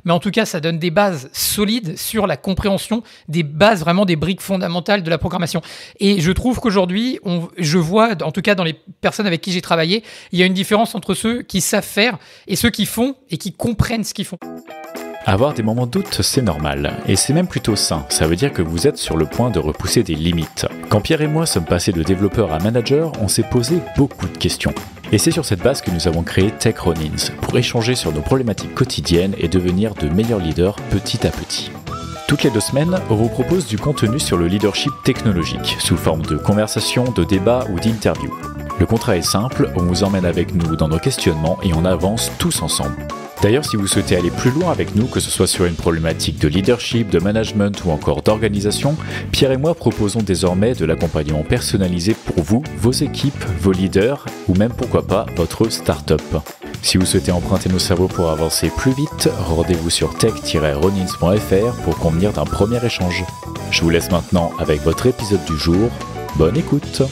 Mais en tout cas, ça donne des bases solides sur la compréhension des bases, vraiment des briques fondamentales de la programmation. Et je trouve qu'aujourd'hui, je vois, en tout cas dans les personnes avec qui j'ai travaillé, il y a une différence entre ceux qui savent faire et ceux qui font et qui comprennent ce qu'ils font. Avoir des moments de doute, c'est normal, et c'est même plutôt sain, ça veut dire que vous êtes sur le point de repousser des limites. Quand Pierre et moi sommes passés de développeur à manager, on s'est posé beaucoup de questions. Et c'est sur cette base que nous avons créé Tech Ronins, pour échanger sur nos problématiques quotidiennes et devenir de meilleurs leaders petit à petit. Toutes les 2 semaines, on vous propose du contenu sur le leadership technologique, sous forme de conversations, de débats ou d'interviews. Le contrat est simple, on vous emmène avec nous dans nos questionnements et on avance tous ensemble. D'ailleurs, si vous souhaitez aller plus loin avec nous, que ce soit sur une problématique de leadership, de management ou encore d'organisation, Pierre et moi proposons désormais de l'accompagnement personnalisé pour vous, vos équipes, vos leaders ou même pourquoi pas votre start-up. Si vous souhaitez emprunter nos cerveaux pour avancer plus vite, rendez-vous sur tech-ronins.fr pour convenir d'un premier échange. Je vous laisse maintenant avec votre épisode du jour. Bonne écoute!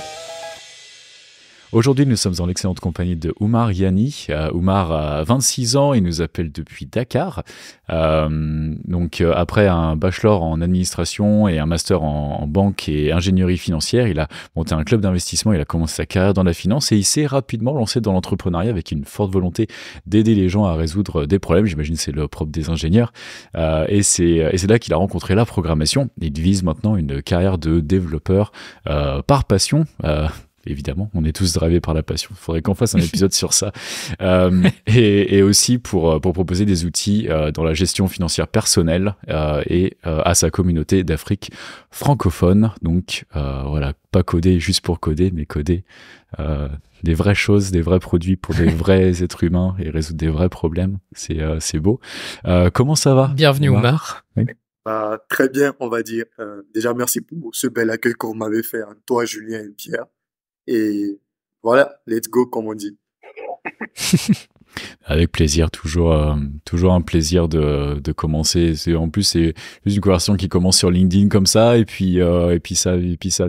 Aujourd'hui, nous sommes en l'excellente compagnie de Oumar Yani. Oumar a 26 ans, il nous appelle depuis Dakar. Après un bachelor en administration et un master en banque et ingénierie financière, il a monté un club d'investissement, il a commencé sa carrière dans la finance et il s'est rapidement lancé dans l'entrepreneuriat avec une forte volonté d'aider les gens à résoudre des problèmes. J'imagine que c'est le propre des ingénieurs. Et c'est là qu'il a rencontré la programmation. Il vise maintenant une carrière de développeur par passion. Évidemment, on est tous drivés par la passion. Il faudrait qu'on fasse un épisode sur ça. Et aussi pour proposer des outils dans la gestion financière personnelle et à sa communauté d'Afrique francophone. Donc voilà, pas coder juste pour coder, mais coder des vraies choses, des vrais produits pour des vrais êtres humains et résoudre des vrais problèmes. C'est beau. Comment ça va? Bienvenue Oumar. Oui. Très bien, on va dire. Déjà, merci pour ce bel accueil que vous m'avez fait, hein, toi, Julien et Pierre. Et voilà, let's go, comme on dit. Avec plaisir, toujours un plaisir de commencer. En plus, c'est juste une conversation qui commence sur LinkedIn comme ça, et puis ça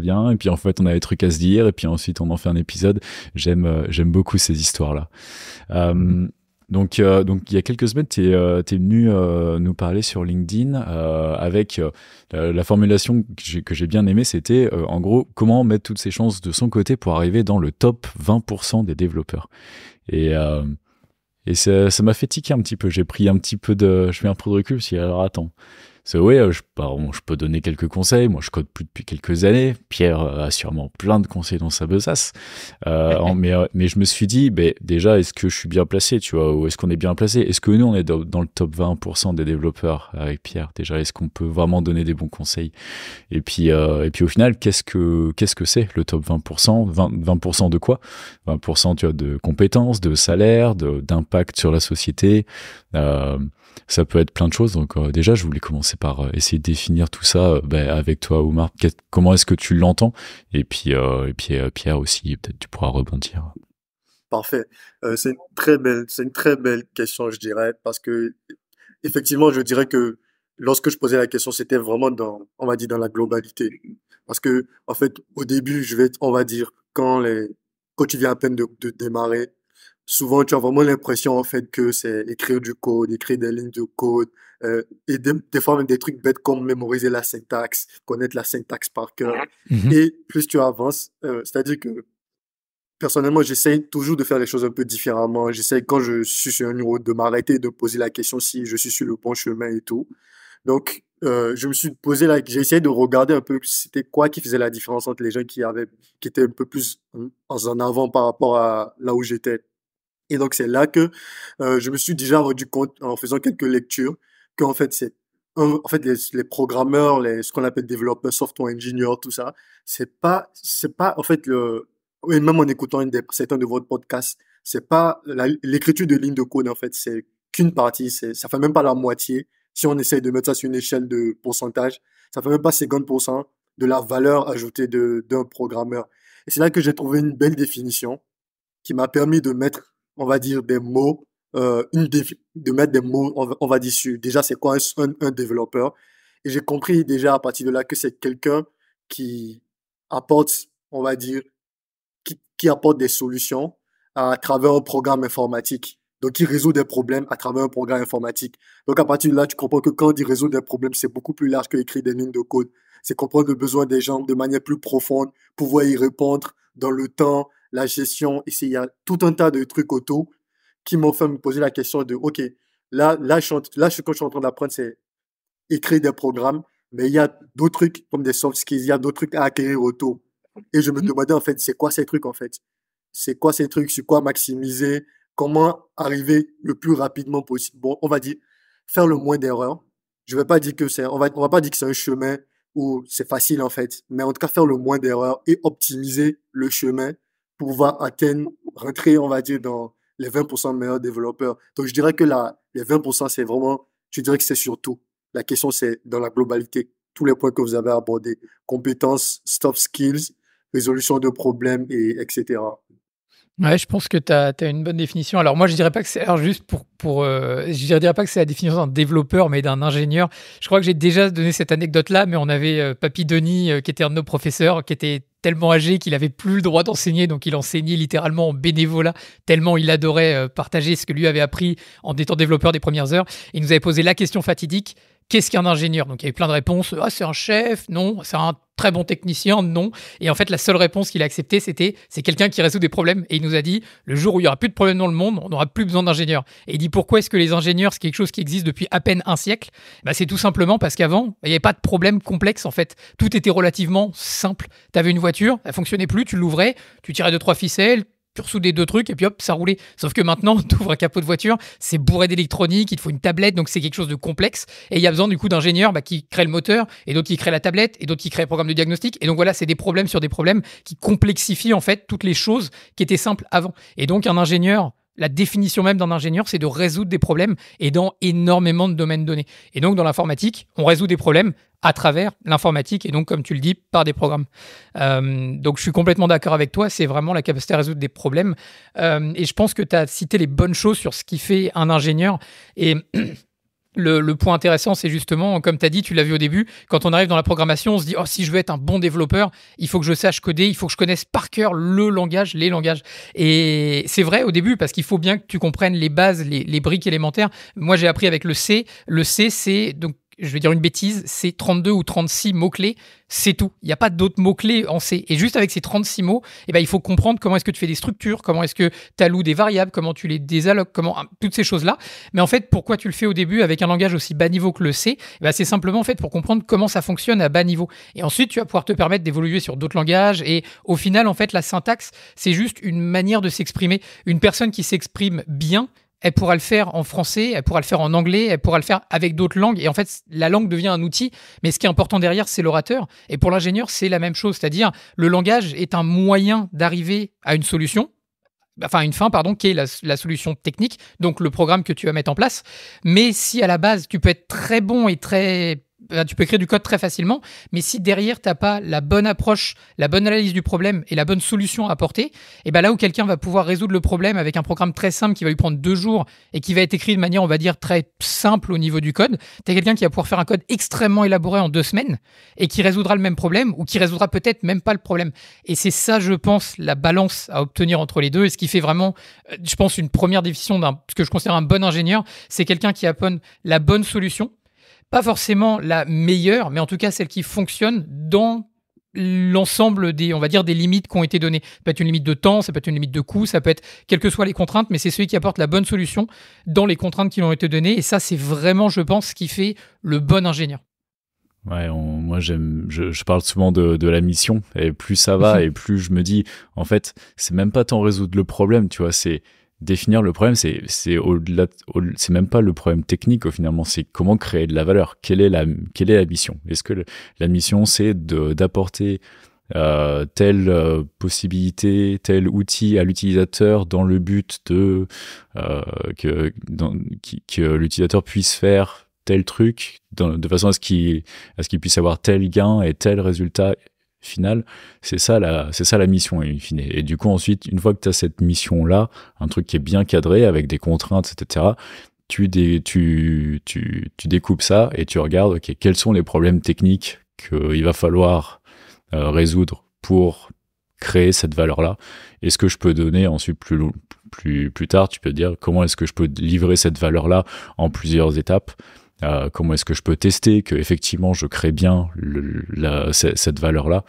vient, et puis en fait, on a des trucs à se dire, et puis ensuite, on en fait un épisode. J'aime beaucoup ces histoires-là. Donc, il y a quelques semaines, t'es venu nous parler sur LinkedIn avec la formulation que j'ai bien aimée, c'était en gros comment mettre toutes ses chances de son côté pour arriver dans le top 20% des développeurs. Et ça m'a fait tiquer un petit peu. Je fais un peu de recul. Alors attends. Je peux donner quelques conseils. Moi, je code plus depuis quelques années. Pierre a sûrement plein de conseils dans sa besace. Mais je me suis dit, déjà, est-ce que je suis bien placé, tu vois, ou est-ce qu'on est bien placé? Est-ce que nous, on est dans le top 20% des développeurs avec Pierre? Déjà, est-ce qu'on peut vraiment donner des bons conseils? Et puis au final, qu'est-ce que c'est le top 20%? 20% de quoi? 20%, tu vois, de compétences, de salaire, d'impact sur la société. Ça peut être plein de choses. Donc déjà, je voulais commencer par essayer de définir tout ça avec toi, Oumar. Comment est-ce que tu l'entends? Et puis Pierre aussi, peut-être tu pourras rebondir. Parfait. C'est une très belle question, je dirais, parce que effectivement, je dirais que lorsque je posais la question, c'était vraiment on va dire, dans la globalité. Parce que, en fait, au début, on va dire, quand tu viens à peine de démarrer, souvent, tu as vraiment l'impression, en fait, que c'est écrire du code, écrire des lignes de code, et des fois même des trucs bêtes comme mémoriser la syntaxe, connaître la syntaxe par cœur. Et plus tu avances, c'est-à-dire que personnellement, j'essaye toujours de faire les choses un peu différemment. J'essaye, quand je suis sur un niveau, de m'arrêter, de poser la question si je suis sur le bon chemin et tout. Donc, je me suis j'ai essayé de regarder un peu c'était quoi qui faisait la différence entre les gens qui étaient un peu plus en avant par rapport à là où j'étais. Et donc, c'est là que je me suis déjà rendu compte, en faisant quelques lectures, qu'en fait, en fait, les programmeurs, ce qu'on appelle développeurs, software engineers, tout ça, c'est pas, en fait, et même en écoutant certains de votre podcasts, c'est pas l'écriture de lignes de code, en fait, c'est qu'une partie, ça fait même pas la moitié. Si on essaye de mettre ça sur une échelle de pourcentage, ça fait même pas 50% de la valeur ajoutée d'un programmeur. Et c'est là que j'ai trouvé une belle définition qui m'a permis de mettre, on va dire, des mots, de mettre des mots, on va dire, sur déjà c'est quoi un développeur. Et j'ai compris déjà à partir de là que c'est quelqu'un qui apporte, on va dire, qui apporte des solutions à travers un programme informatique. Donc, il résout des problèmes à travers un programme informatique. Donc, à partir de là, tu comprends que quand on dit résoudre des problèmes, c'est beaucoup plus large que écrire des lignes de code. C'est comprendre le besoin des gens de manière plus profonde, pouvoir y répondre dans le temps, la gestion. Et il y a tout un tas de trucs autour qui m'ont fait me poser la question de, OK, quand je suis en train d'apprendre, c'est écrire des programmes, mais il y a d'autres trucs comme des soft skills, il y a d'autres trucs à acquérir autour. Et je me demandais, en fait, c'est quoi ces trucs, en fait? C'est quoi ces trucs? C'est quoi maximiser? Comment arriver le plus rapidement possible? Bon, on va dire, faire le moins d'erreurs. Je vais pas dire que on va pas dire que c'est un chemin où c'est facile, en fait. Mais en tout cas, faire le moins d'erreurs et optimiser le chemin pour pouvoir rentrer, on va dire, dans les 20% de meilleurs développeurs. Donc, je dirais que les 20%, c'est vraiment, je dirais que c'est surtout. La question, c'est dans la globalité. Tous les points que vous avez abordés. Compétences, soft skills, résolution de problèmes, etc. Ouais, je pense que tu as une bonne définition. Alors moi, je dirais pas que c'est alors juste je dirais pas que c'est la définition d'un développeur, mais d'un ingénieur. Je crois que j'ai déjà donné cette anecdote-là, mais on avait Papy Denis, qui était un de nos professeurs, qui était tellement âgé qu'il avait plus le droit d'enseigner, donc il enseignait littéralement en bénévolat, tellement il adorait partager ce que lui avait appris en étant développeur des premières heures. Il nous avait posé la question fatidique: qu'est-ce qu'un ingénieur? Donc il y avait plein de réponses. Ah, c'est un chef, non. C'est un très bon technicien, non. Et en fait, la seule réponse qu'il a acceptée, c'est quelqu'un qui résout des problèmes. Et il nous a dit, le jour où il y aura plus de problèmes dans le monde, on n'aura plus besoin d'ingénieurs. Et il dit, pourquoi est-ce que les ingénieurs, c'est quelque chose qui existe depuis à peine un siècle? Bah, c'est tout simplement parce qu'avant, il n'y avait pas de problème complexe, en fait. Tout était relativement simple. Tu avais une voiture, elle fonctionnait plus, tu l'ouvrais, tu tirais 2-3 ficelles, tu ressoudais 2 trucs et puis hop, ça roulait. Sauf que maintenant, tu ouvres un capot de voiture, c'est bourré d'électronique, il te faut une tablette, donc c'est quelque chose de complexe. Et il y a besoin du coup d'ingénieurs qui créent le moteur, et d'autres qui créent la tablette, et d'autres qui créent le programme de diagnostic. Et donc voilà, c'est des problèmes sur des problèmes qui complexifient en fait toutes les choses qui étaient simples avant. Et donc un ingénieur, la définition même d'un ingénieur, c'est de résoudre des problèmes et dans énormément de domaines donnés. Et donc dans l'informatique, on résout des problèmes à travers l'informatique et donc, comme tu le dis, par des programmes. Donc je suis complètement d'accord avec toi, c'est vraiment la capacité à résoudre des problèmes. Et je pense que tu as cité les bonnes choses sur ce qui fait un ingénieur. Et le point intéressant, c'est justement, comme tu as dit, tu l'as vu au début, quand on arrive dans la programmation, on se dit, oh, si je veux être un bon développeur, il faut que je sache coder, il faut que je connaisse par cœur les langages. Et c'est vrai au début, parce qu'il faut bien que tu comprennes les bases, les briques élémentaires. Moi, j'ai appris avec le C. Le C, c'est donc, je vais dire une bêtise, c'est 32 ou 36 mots-clés, c'est tout. Il n'y a pas d'autres mots-clés en C. Et juste avec ces 36 mots, eh ben, il faut comprendre comment est-ce que tu fais des structures, comment est-ce que tu alloues des variables, comment tu les désalloques, toutes ces choses-là. Mais en fait, pourquoi tu le fais au début avec un langage aussi bas niveau que le C? Eh ben, c'est simplement en fait pour comprendre comment ça fonctionne à bas niveau. Et ensuite, tu vas pouvoir te permettre d'évoluer sur d'autres langages. Et au final, en fait, la syntaxe, c'est juste une manière de s'exprimer. Une personne qui s'exprime bien, elle pourra le faire en français, elle pourra le faire en anglais, elle pourra le faire avec d'autres langues. Et en fait, la langue devient un outil, mais ce qui est important derrière, c'est l'orateur. Et pour l'ingénieur, c'est la même chose, c'est-à-dire le langage est un moyen d'arriver à une solution, enfin une fin, pardon, qui est la solution technique, donc le programme que tu vas mettre en place. Mais si à la base, tu peux être très bon et tu peux écrire du code très facilement, mais si derrière, tu n'as pas la bonne approche, la bonne analyse du problème et la bonne solution à apporter, et ben là où quelqu'un va pouvoir résoudre le problème avec un programme très simple qui va lui prendre 2 jours et qui va être écrit de manière, on va dire, très simple au niveau du code, tu as quelqu'un qui va pouvoir faire un code extrêmement élaboré en 2 semaines et qui résoudra le même problème ou qui résoudra peut-être même pas le problème. Et c'est ça, je pense, la balance à obtenir entre les deux et ce qui fait vraiment, je pense, une première définition ce que je considère un bon ingénieur, c'est quelqu'un qui apporte la bonne solution. Pas forcément la meilleure, mais en tout cas celle qui fonctionne dans l'ensemble on va dire, des limites qui ont été données. Ça peut être une limite de temps, ça peut être une limite de coût, ça peut être quelles que soient les contraintes, mais c'est celui qui apporte la bonne solution dans les contraintes qui lui ont été données. Et ça, c'est vraiment, je pense, ce qui fait le bon ingénieur. Ouais, moi je parle souvent de la mission, et plus ça va, et plus je me dis, en fait, c'est même pas tant résoudre le problème, tu vois, c'est définir le problème, c'est même pas le problème technique, finalement, c'est comment créer de la valeur. Quelle est la mission? Est-ce que la mission, c'est d'apporter telle possibilité, tel outil à l'utilisateur dans le but que l'utilisateur puisse faire tel truc de façon à ce qu'il puisse avoir tel gain et tel résultat final? C'est ça la mission, in fine. Et du coup, ensuite, une fois que tu as cette mission-là, un truc qui est bien cadré avec des contraintes, etc., tu découpes ça et tu regardes, ok, quels sont les problèmes techniques qu'il va falloir résoudre pour créer cette valeur-là. Et ce que je peux donner ensuite plus tard, tu peux dire comment est-ce que je peux livrer cette valeur-là en plusieurs étapes. Comment est-ce que je peux tester que effectivement je crée bien cette valeur-là.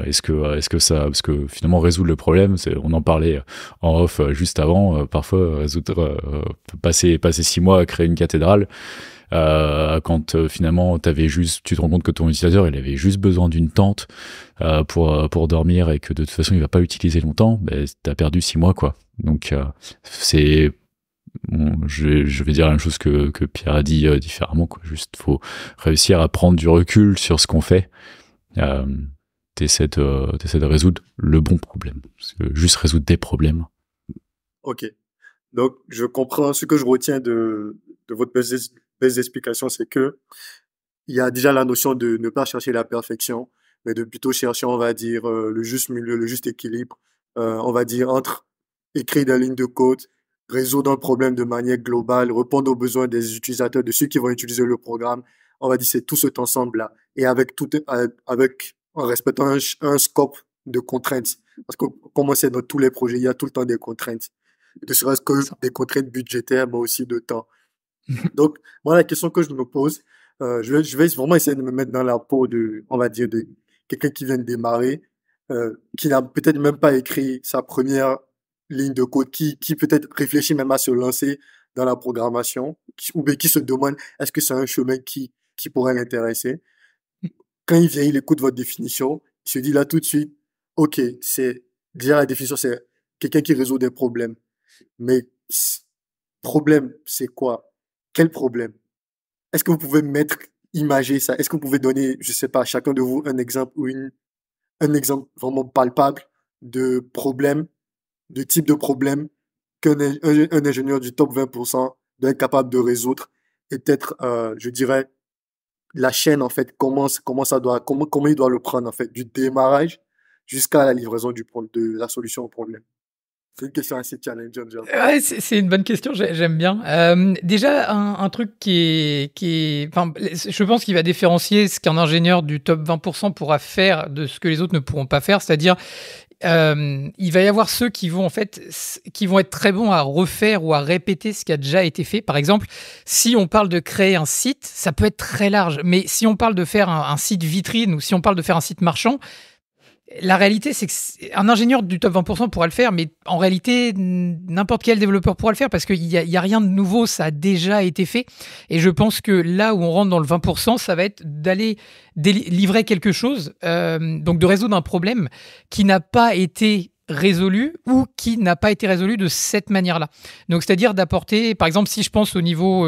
Est-ce que ça, parce que finalement résoudre le problème, on en parlait en off juste avant, parfois passer 6 mois à créer une cathédrale, quand finalement tu te rends compte que ton utilisateur il avait juste besoin d'une tente pour dormir et que de toute façon il va pas l'utiliser longtemps, t'as perdu 6 mois quoi. Donc je vais dire la même chose que Pierre a dit différemment quoi. Juste faut réussir à prendre du recul sur ce qu'on fait. T'essaies de résoudre le bon problème. Parce que juste résoudre des problèmes. Ok. Donc, je comprends. Ce que je retiens de votre belles explications, c'est que il y a déjà la notion de ne pas chercher la perfection, mais de plutôt chercher, on va dire, le juste milieu, le juste équilibre, on va dire, entre écrire des lignes de code, résoudre un problème de manière globale, répondre aux besoins des utilisateurs, de ceux qui vont utiliser le programme. On va dire, c'est tout cet ensemble-là. Et en respectant un scope de contraintes. Parce que, comme on sait, dans tous les projets, il y a tout le temps des contraintes. Ne serait-ce que des contraintes budgétaires, mais aussi de temps. Donc, moi, la question que je me pose, je vais vraiment essayer de me mettre dans la peau on va dire, de quelqu'un qui vient de démarrer, qui n'a peut-être même pas écrit sa première ligne de code, qui peut-être réfléchit même à se lancer dans la programmation, ou bien qui se demande est-ce que c'est un chemin qui pourrait l'intéresser. Quand il vient, il écoute votre définition, il se dit là tout de suite, ok, déjà la définition, c'est quelqu'un qui résout des problèmes. Mais problème, c'est quoi? Quel problème? Est-ce que vous pouvez imager ça? Est-ce que vous pouvez donner, je sais pas, chacun de vous un exemple ou un exemple vraiment palpable de problème, de type de problème un ingénieur du top 20% doit être capable de résoudre et peut-être, je dirais, la chaîne, en fait, comment il doit le prendre, en fait, du démarrage jusqu'à la livraison de la solution au problème. C'est une question assez challengeante. Ouais, c'est une bonne question, j'aime bien. Déjà, un truc enfin, je pense qu'il va différencier ce qu'un ingénieur du top 20% pourra faire de ce que les autres ne pourront pas faire, c'est-à-dire il va y avoir ceux qui vont être très bons à refaire ou à répéter ce qui a déjà été fait. Par exemple, si on parle de créer un site, ça peut être très large. Mais si on parle de faire un site vitrine ou si on parle de faire un site marchand, la réalité, c'est qu'un ingénieur du top 20% pourra le faire, mais en réalité, n'importe quel développeur pourra le faire parce qu'il n'y a rien de nouveau, ça a déjà été fait. Et je pense que là où on rentre dans le 20%, ça va être d'aller livrer quelque chose, donc de résoudre un problème qui n'a pas été résolu ou qui n'a pas été résolu de cette manière-là. Donc, c'est-à-dire d'apporter, par exemple, si je pense au niveau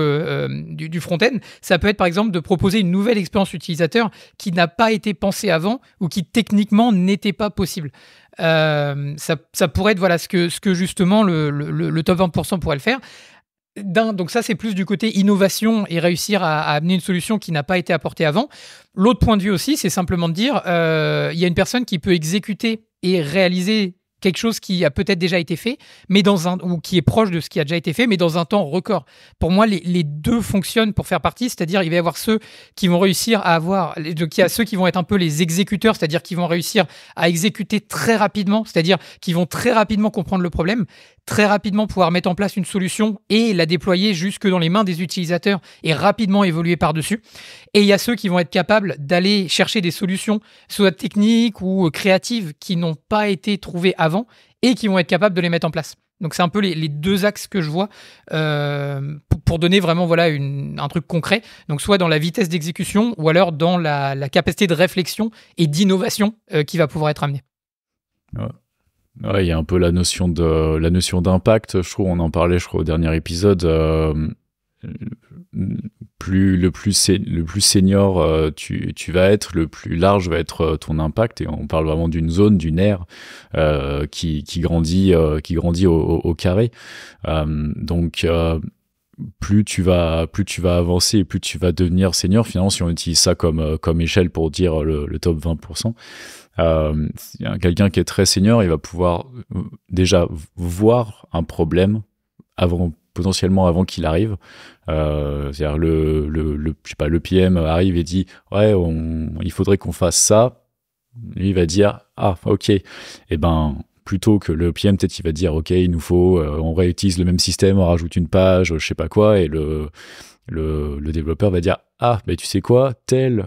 du front-end, ça peut être, par exemple, de proposer une nouvelle expérience utilisateur qui n'a pas été pensée avant ou qui, techniquement, n'était pas possible. Ça pourrait être, voilà, ce que justement, le top 20% pourrait le faire. Donc ça, c'est plus du côté innovation et réussir à amener une solution qui n'a pas été apportée avant. L'autre point de vue aussi, c'est simplement de dire, il y a une personne qui peut exécuter et réaliser quelque chose qui a peut-être déjà été fait, mais ou qui est proche de ce qui a déjà été fait, mais dans un temps record. Pour moi, les deux fonctionnent pour faire partie, c'est-à-dire il va y avoir ceux qui vont réussir à donc il y a ceux qui vont être un peu les exécuteurs, c'est-à-dire qui vont réussir à exécuter très rapidement, c'est-à-dire qui vont très rapidement comprendre le problème, très rapidement pouvoir mettre en place une solution et la déployer jusque dans les mains des utilisateurs et rapidement évoluer par-dessus. Et il y a ceux qui vont être capables d'aller chercher des solutions, soit techniques ou créatives, qui n'ont pas été trouvées avant et qui vont être capables de les mettre en place. Donc c'est un peu les deux axes que je vois pour donner vraiment voilà, un truc concret. Donc soit dans la vitesse d'exécution ou alors dans la capacité de réflexion et d'innovation qui va pouvoir être amenée. Ouais, il y a un peu la notion d'impact, je trouve, on en parlait, je crois, au dernier épisode. Le plus senior tu vas être, le plus large va être ton impact, et on parle vraiment d'une zone, d'une aire qui grandit au carré. Donc plus tu vas avancer et plus tu vas devenir senior. Finalement, si on utilise ça comme échelle pour dire le top 20%, quelqu'un qui est très senior, il va pouvoir déjà voir un problème potentiellement avant qu'il arrive. C'est-à-dire je sais pas, le PM arrive et dit ouais, il faudrait qu'on fasse ça. lui, il va dire, ah, ok, eh ben, plutôt que le PM, peut-être, il va dire, ok, il nous faut, on réutilise le même système, on rajoute une page, je sais pas quoi, et le développeur va dire, ah, ben, tu sais quoi, tel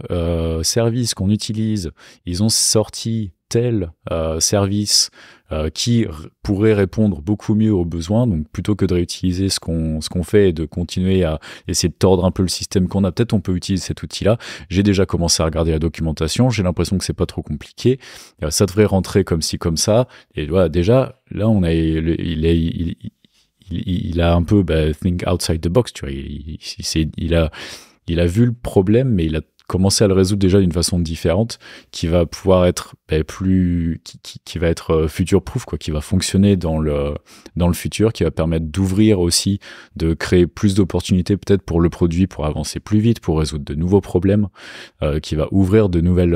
service qu'on utilise, ils ont sorti tel service qui pourrait répondre beaucoup mieux aux besoins. Donc, plutôt que de réutiliser ce qu'on fait et de continuer à essayer de tordre un peu le système qu'on a, peut-être on peut utiliser cet outil-là. J'ai déjà commencé à regarder la documentation. J'ai l'impression que c'est pas trop compliqué. Ça devrait rentrer comme ci, comme ça. Et voilà, déjà, là, il a un peu think outside the box, tu vois. Il a vu le problème, mais il a commencé à le résoudre déjà d'une façon différente, qui va pouvoir être qui va être future-proof, quoi, qui va fonctionner dans le futur, qui va permettre d'ouvrir aussi, de créer plus d'opportunités peut-être pour le produit, pour avancer plus vite, pour résoudre de nouveaux problèmes, qui va ouvrir de nouvelles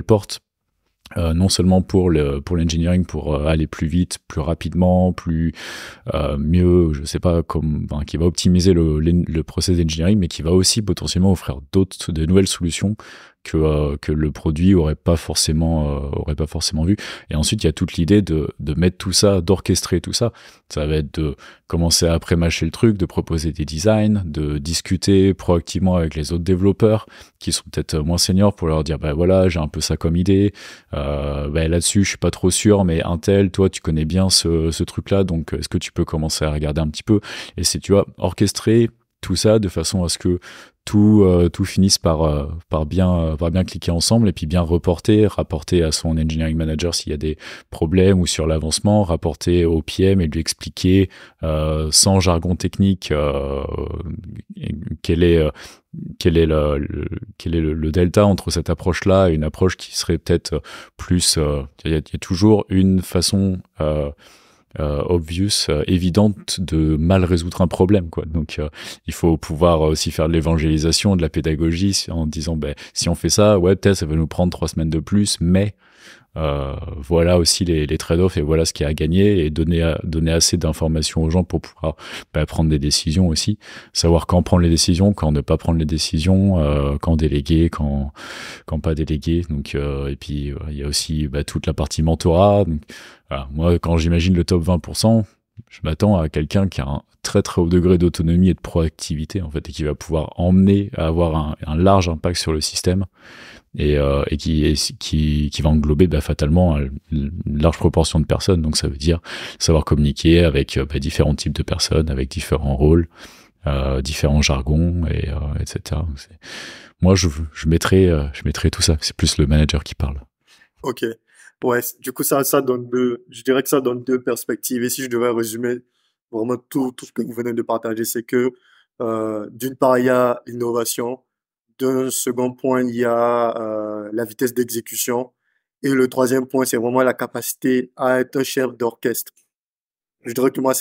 portes. Non seulement pour l'engineering, pour aller plus vite, plus rapidement, mieux, je sais pas, qui va optimiser le process d'engineering, mais qui va aussi potentiellement offrir de nouvelles solutions que le produit aurait pas forcément vu. Et ensuite, il y a toute l'idée de mettre tout ça, d'orchestrer tout ça. Ça va être de commencer à pré-mâcher le truc, de proposer des designs, de discuter proactivement avec les autres développeurs qui sont peut-être moins seniors pour leur dire, voilà, j'ai un peu ça comme idée. Là-dessus, je suis pas trop sûr, mais Intel, toi, tu connais bien ce truc-là, donc est-ce que tu peux commencer à regarder un petit peu? Et c'est, tu vois, orchestrer tout ça de façon à ce que tout finisse par bien cliquer ensemble et puis bien rapporter à son engineering manager s'il y a des problèmes ou sur l'avancement, rapporter au PM et lui expliquer sans jargon technique quel est le delta entre cette approche-là et une approche qui serait peut-être plus... Il y a toujours une façon obvious, évidente de mal résoudre un problème, quoi. Donc il faut pouvoir aussi faire de l'évangélisation, de la pédagogie en disant si on fait ça, ouais, peut-être ça va nous prendre 3 semaines de plus, mais voilà aussi les trade-offs et voilà ce qu'il y a à gagner, et donner assez d'informations aux gens pour pouvoir prendre des décisions aussi, savoir quand prendre les décisions, quand ne pas prendre les décisions, quand déléguer, quand pas déléguer. Donc et puis il y a aussi toute la partie mentorat. Donc, voilà, moi quand j'imagine le top 20%, je m'attends à quelqu'un qui a un très très haut degré d'autonomie et de proactivité en fait, et qui va pouvoir emmener à avoir un large impact sur le système, et qui va englober fatalement une large proportion de personnes. Donc ça veut dire savoir communiquer avec différents types de personnes, avec différents rôles, différents jargons, etc. Moi je mettrais tout ça. C'est plus le manager qui parle. Ok. Ouais, du coup, ça donne je dirais que ça donne deux perspectives. Et si je devais résumer vraiment tout ce que vous venez de partager, c'est que, d'une part, il y a l'innovation. D'un second point, il y a la vitesse d'exécution. Et le troisième point, c'est vraiment la capacité à être un chef d'orchestre. Je dirais que moi,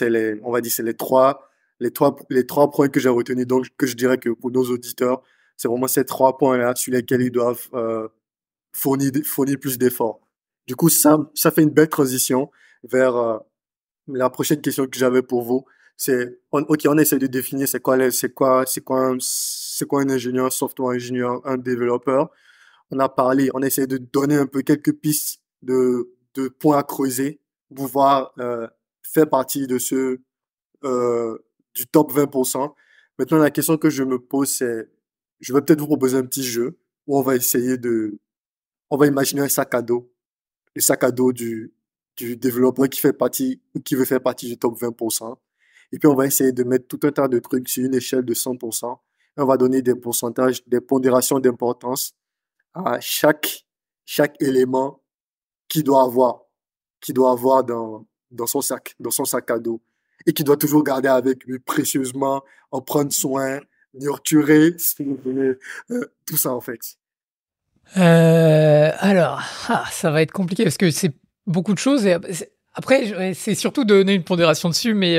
on va dire, c'est les trois points que j'ai retenus. Donc, que je dirais que pour nos auditeurs, c'est vraiment ces trois points-là sur lesquels ils doivent fournir plus d'efforts. Du coup, ça fait une belle transition vers la prochaine question que j'avais pour vous. Ok, on essaie de définir c'est quoi un ingénieur, software ingénieur, un développeur. On essaie de donner un peu quelques pistes de points à creuser pour pouvoir faire partie du top 20%. Maintenant, la question que je me pose, c'est, je vais peut-être vous proposer un petit jeu où on va imaginer un sac à dos, le sac à dos du développeur qui veut faire partie du top 20%. Et puis, on va essayer de mettre tout un tas de trucs sur une échelle de 100%. Et on va donner des pourcentages, des pondérations d'importance à chaque élément qu'il doit avoir, dans son sac à dos. Et qu'il doit toujours garder avec lui précieusement, en prendre soin, nurturer, si vous voulez, tout ça, en fait. Alors, ça va être compliqué parce que c'est beaucoup de choses. Après, c'est surtout donner une pondération dessus, mais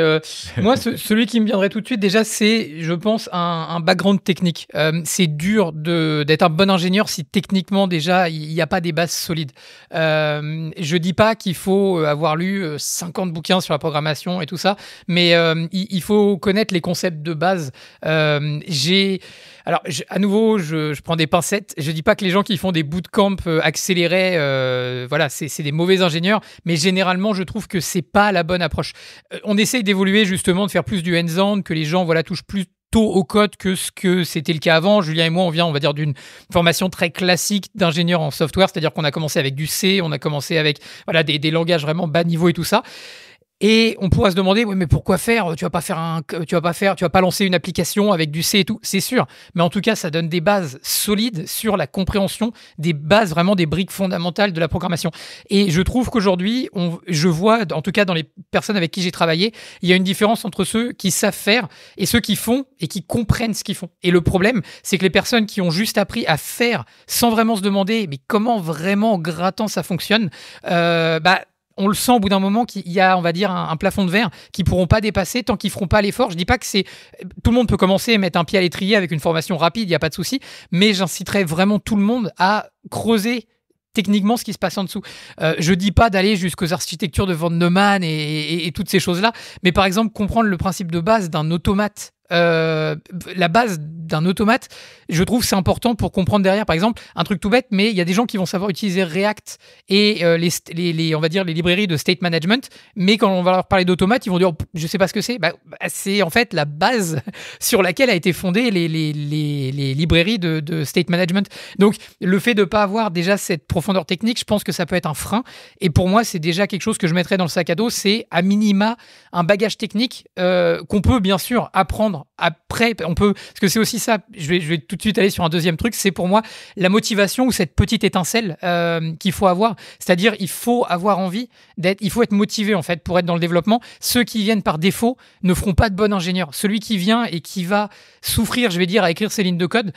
moi, celui qui me viendrait tout de suite, déjà, c'est, je pense, un background technique. C'est dur d'être un bon ingénieur si techniquement, déjà, il n'y a pas des bases solides. Je dis pas qu'il faut avoir lu 50 bouquins sur la programmation et tout ça, mais il faut connaître les concepts de base. Alors, à nouveau, je prends des pincettes. Je dis pas que les gens qui font des bootcamps accélérés, voilà, c'est des mauvais ingénieurs, mais généralement, je trouve que c'est pas la bonne approche. On essaye d'évoluer justement, de faire plus du hands-on, que les gens, voilà, touchent plus tôt au code que ce que c'était le cas avant. Julien et moi, on va dire, d'une formation très classique d'ingénieur en software, c'est-à-dire qu'on a commencé avec du C, on a commencé avec, voilà, des langages vraiment bas niveau et tout ça. Et on pourrait se demander, oui, mais pourquoi faire? Tu vas pas lancer une application avec du C et tout. C'est sûr. Mais en tout cas, ça donne des bases solides sur la compréhension des bases, vraiment des briques fondamentales de la programmation. Et je trouve qu'aujourd'hui, je vois, en tout cas dans les personnes avec qui j'ai travaillé, il y a une différence entre ceux qui savent faire et ceux qui font et qui comprennent ce qu'ils font. Et le problème, c'est que les personnes qui ont juste appris à faire sans vraiment se demander, mais comment vraiment en grattant ça fonctionne, on le sent au bout d'un moment qu'il y a, on va dire, un plafond de verre qu'ils ne pourront pas dépasser tant qu'ils ne feront pas l'effort. Je ne dis pas que c'est... Tout le monde peut commencer et mettre un pied à l'étrier avec une formation rapide, il n'y a pas de souci, mais j'inciterais vraiment tout le monde à creuser techniquement ce qui se passe en dessous. Je dis pas d'aller jusqu'aux architectures de Von Neumann et toutes ces choses-là, mais par exemple, comprendre le principe de base d'un automate. La base d'un automate, je trouve c'est important pour comprendre derrière, par exemple, un truc tout bête, mais il y a des gens qui vont savoir utiliser React et on va dire les librairies de state management, mais quand on va leur parler d'automate, ils vont dire je sais pas ce que c'est. C'est en fait la base sur laquelle a été fondée les librairies de state management. Donc le fait de pas avoir déjà cette profondeur technique, je pense que ça peut être un frein. Et pour moi, c'est déjà quelque chose que je mettrais dans le sac à dos, c'est à minima un bagage technique qu'on peut bien sûr apprendre après. Parce que c'est aussi ça, je vais tout de suite aller sur un deuxième truc, c'est pour moi la motivation ou cette petite étincelle qu'il faut avoir. C'est-à-dire, il faut avoir envie il faut être motivé en fait pour être dans le développement. Ceux qui viennent par défaut ne feront pas de bon ingénieur. Celui qui vient et qui va souffrir, je vais dire, à écrire ses lignes de code,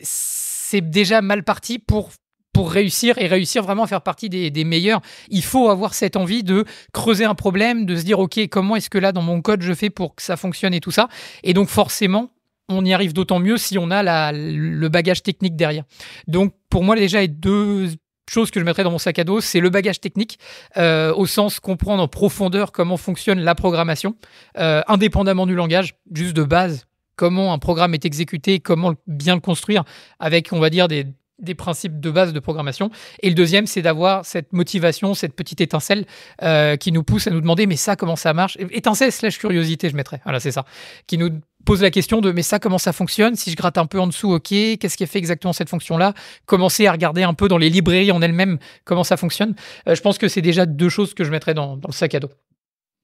c'est déjà mal parti pour réussir vraiment à faire partie des meilleurs. Il faut avoir cette envie de creuser un problème, de se dire ok, comment est-ce que là dans mon code je fais pour que ça fonctionne et tout ça. Et donc forcément, on y arrive d'autant mieux si on a le bagage technique derrière. Donc pour moi déjà, les deux choses que je mettrais dans mon sac à dos, c'est le bagage technique, au sens comprendre en profondeur comment fonctionne la programmation, indépendamment du langage, juste de base, comment un programme est exécuté, comment bien le construire avec, on va dire, des principes de base de programmation. Et le deuxième, c'est d'avoir cette motivation, cette petite étincelle qui nous pousse à nous demander mais ça, comment ça marche? Étincelle / curiosité, je mettrais. Voilà, c'est ça. Qui nous pose la question de mais ça, comment ça fonctionne? Si je gratte un peu en dessous, ok, qu'est-ce qui fait exactement cette fonction-là? Commencer à regarder un peu dans les librairies en elles-mêmes comment ça fonctionne. Je pense que c'est déjà deux choses que je mettrais dans le sac à dos.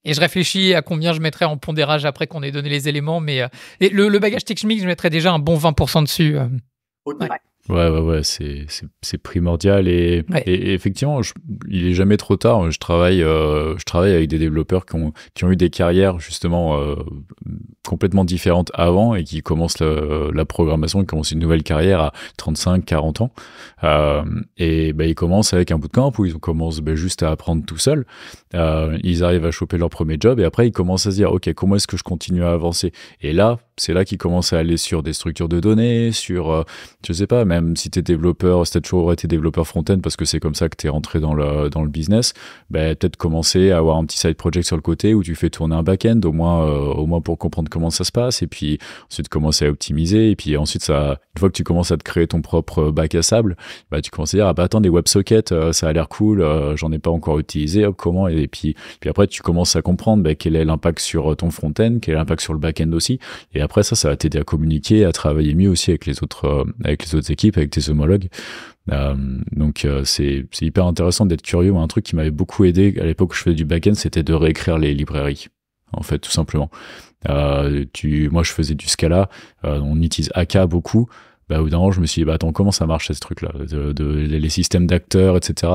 Et je réfléchis à combien je mettrais en pondérage après qu'on ait donné les éléments, mais le bagage technique, je mettrais déjà un bon 20% dessus. Okay. Ouais, c'est primordial et effectivement, il est jamais trop tard. Je travaille avec des développeurs qui ont eu des carrières justement complètement différentes avant et qui commencent la programmation, qui commencent une nouvelle carrière à 35-40 ans. Ils commencent avec un bootcamp où ils commencent juste à apprendre tout seuls. Ils arrivent à choper leur premier job et après ils commencent à se dire ok, comment est-ce que je continue à avancer? Et là, c'est là qu'ils commencent à aller sur des structures de données, sur je sais pas, même si t'es développeur, si t'as toujours été développeur front-end parce que c'est comme ça que t'es rentré dans le business, peut-être commencer à avoir un petit side project sur le côté où tu fais tourner un back-end au moins pour comprendre comment ça se passe et puis ensuite commencer à optimiser et puis ensuite une fois que tu commences à te créer ton propre bac à sable, tu commences à dire attends, des WebSockets ça a l'air cool, j'en ai pas encore utilisé, comment, et puis après tu commences à comprendre quel est l'impact sur ton front-end, quel est l'impact sur le back-end aussi, et après ça va t'aider à communiquer, à travailler mieux aussi avec les autres équipes, avec tes homologues. Donc c'est hyper intéressant d'être curieux. Un truc qui m'avait beaucoup aidé à l'époque où je faisais du back-end, c'était de réécrire les librairies, en fait, tout simplement. Moi je faisais du Scala, on utilise AK beaucoup. Au bout d'un moment, je me suis dit, attends, comment ça marche, ce truc-là, les systèmes d'acteurs, etc.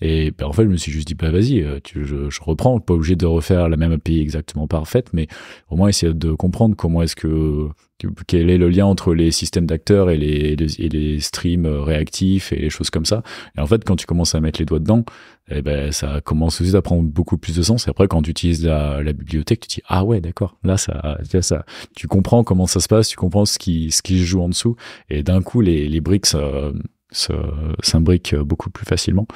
Et en fait, je me suis juste dit, vas-y, je reprends, pas obligé de refaire la même API exactement parfaite, mais au moins essayer de comprendre comment est-ce que quel est le lien entre les systèmes d'acteurs et les streams réactifs et les choses comme ça. Et en fait, quand tu commences à mettre les doigts dedans, eh ben, ça commence aussi à prendre beaucoup plus de sens. Et après, quand tu utilises la bibliothèque, tu te dis, ah ouais, d'accord, là, tu comprends comment ça se passe, tu comprends ce qui se joue en dessous. Et d'un coup, les briques s'imbriquent beaucoup plus facilement.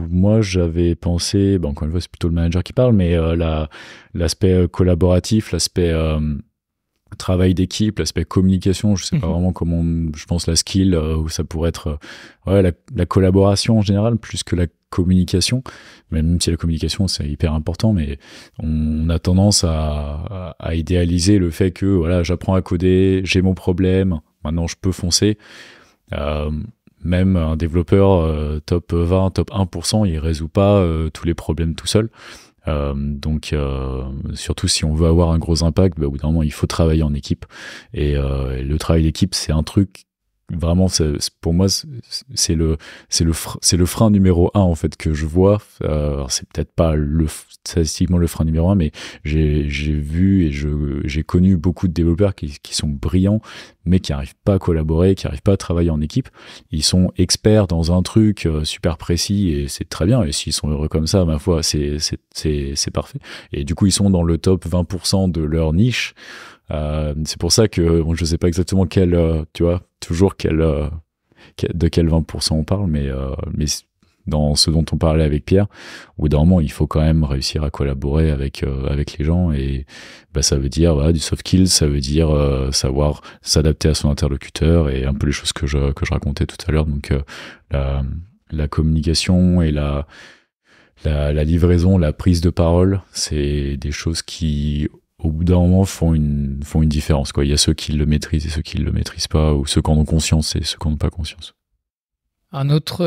Moi, j'avais pensé, encore une fois, c'est plutôt le manager qui parle, mais l'aspect collaboratif, l'aspect travail d'équipe, l'aspect communication, je sais pas vraiment comment, je pense la skill, où ça pourrait être la collaboration en général, plus que la communication, même si la communication c'est hyper important, mais on a tendance à idéaliser le fait que voilà, j'apprends à coder, j'ai mon problème, maintenant je peux foncer. Même un développeur top 20, top 1%, il résout pas tous les problèmes tout seul. Donc surtout si on veut avoir un gros impact, au bout d'un moment il faut travailler en équipe, et le travail d'équipe c'est un truc vraiment, pour moi c'est le frein numéro 1 en fait que je vois. Alors c'est peut-être pas statistiquement le frein numéro 1, mais j'ai vu et j'ai connu beaucoup de développeurs qui sont brillants mais qui n'arrivent pas à collaborer, qui n'arrivent pas à travailler en équipe. Ils sont experts dans un truc super précis et c'est très bien, et s'ils sont heureux comme ça, ma foi, c'est parfait. Et du coup ils sont dans le top 20% de leur niche. C'est pour ça que je sais pas exactement de quel 20% on parle, mais dans ce dont on parlait avec Pierre, au bout d'un moment, il faut quand même réussir à collaborer avec les gens, et ça veut dire du soft skills, ça veut dire savoir s'adapter à son interlocuteur, et un peu les choses que je racontais tout à l'heure. Donc la communication et la livraison, la prise de parole, c'est des choses qui au bout d'un moment font une différence, quoi. Il y a ceux qui le maîtrisent et ceux qui le maîtrisent pas, ou ceux qui en ont conscience et ceux qui n'en ont pas conscience. Un autre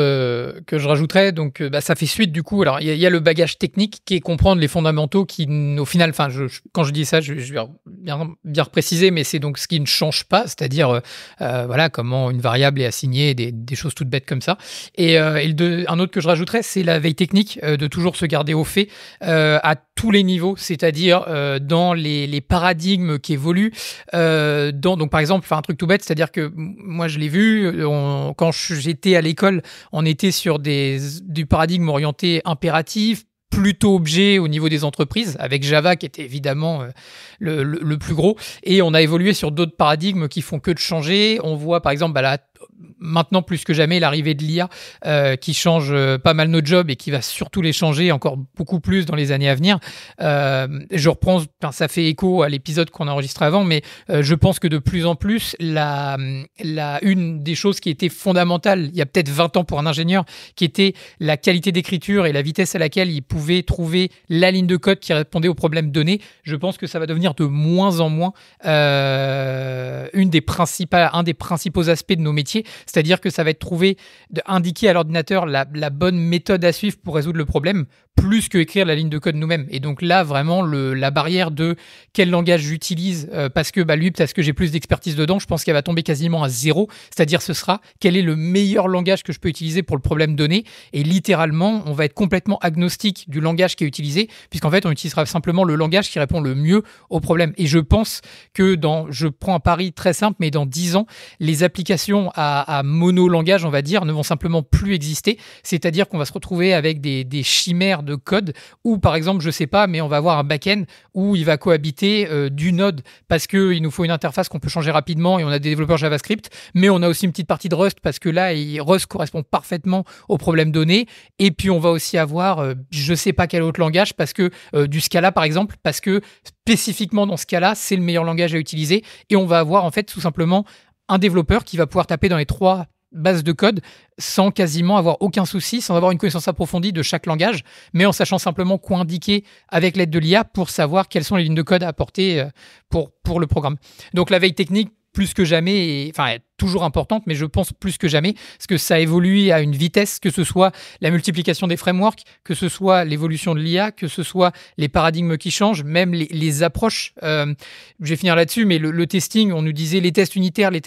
que je rajouterais, donc ça fait suite du coup. Alors il y a le bagage technique qui est comprendre les fondamentaux qui, au final, enfin quand je dis ça, je vais bien préciser, mais c'est donc ce qui ne change pas, c'est-à-dire voilà comment une variable est assignée, des choses toutes bêtes comme ça. Et un autre que je rajouterais, c'est la veille technique, de toujours se garder au fait à tous les niveaux, c'est-à-dire dans les paradigmes qui évoluent. Donc par exemple, un truc tout bête, c'est-à-dire que moi je l'ai vu quand j'étais à l'école, on était sur du paradigme orienté impératif, plutôt objet au niveau des entreprises, avec Java qui était évidemment le plus gros, et on a évolué sur d'autres paradigmes qui font que de changer. On voit par exemple maintenant plus que jamais l'arrivée de l'IA qui change pas mal nos jobs et qui va surtout les changer encore beaucoup plus dans les années à venir. Je reprends, ça fait écho à l'épisode qu'on a enregistré avant, mais je pense que de plus en plus, une des choses qui était fondamentale il y a peut-être 20 ans pour un ingénieur, qui était la qualité d'écriture et la vitesse à laquelle il pouvait trouver la ligne de code qui répondait aux problèmes donnés, je pense que ça va devenir de moins en moins un des principaux aspects de nos métiers. C'est-à-dire que ça va être indiquer à l'ordinateur la bonne méthode à suivre pour résoudre le problème, plus que écrire la ligne de code nous-mêmes. Et donc là, vraiment, la barrière de quel langage j'utilise, parce que j'ai plus d'expertise dedans, je pense qu'elle va tomber quasiment à zéro. C'est-à-dire ce sera quel est le meilleur langage que je peux utiliser pour le problème donné. Et littéralement, on va être complètement agnostique du langage qui est utilisé, puisqu'en fait, on utilisera simplement le langage qui répond le mieux au problème. Et je pense que je prends un pari très simple, mais dans 10 ans, les applications à monolangage, on va dire, ne vont simplement plus exister. C'est-à-dire qu'on va se retrouver avec des chimères de code où, par exemple, je sais pas, mais on va avoir un back-end où il va cohabiter du Node parce qu'il nous faut une interface qu'on peut changer rapidement et on a des développeurs JavaScript, mais on a aussi une petite partie de Rust parce que là, Rust correspond parfaitement au problème donné. Et puis, on va aussi avoir, je sais pas quel autre langage, parce que du Scala, par exemple, parce que spécifiquement dans ce cas-là, c'est le meilleur langage à utiliser. Et on va avoir, en fait, tout simplement un développeur qui va pouvoir taper dans les 3 bases de code sans quasiment avoir aucun souci, sans avoir une connaissance approfondie de chaque langage, mais en sachant simplement quoi indiquer avec l'aide de l'IA pour savoir quelles sont les lignes de code à apporter pour le programme. Donc la veille technique, plus que jamais, est toujours importante, mais je pense plus que jamais, parce que ça évolue à une vitesse, que ce soit la multiplication des frameworks, que ce soit l'évolution de l'IA, que ce soit les paradigmes qui changent, même les approches. Je vais finir là-dessus, mais le testing, on nous disait les tests unitaires. Dans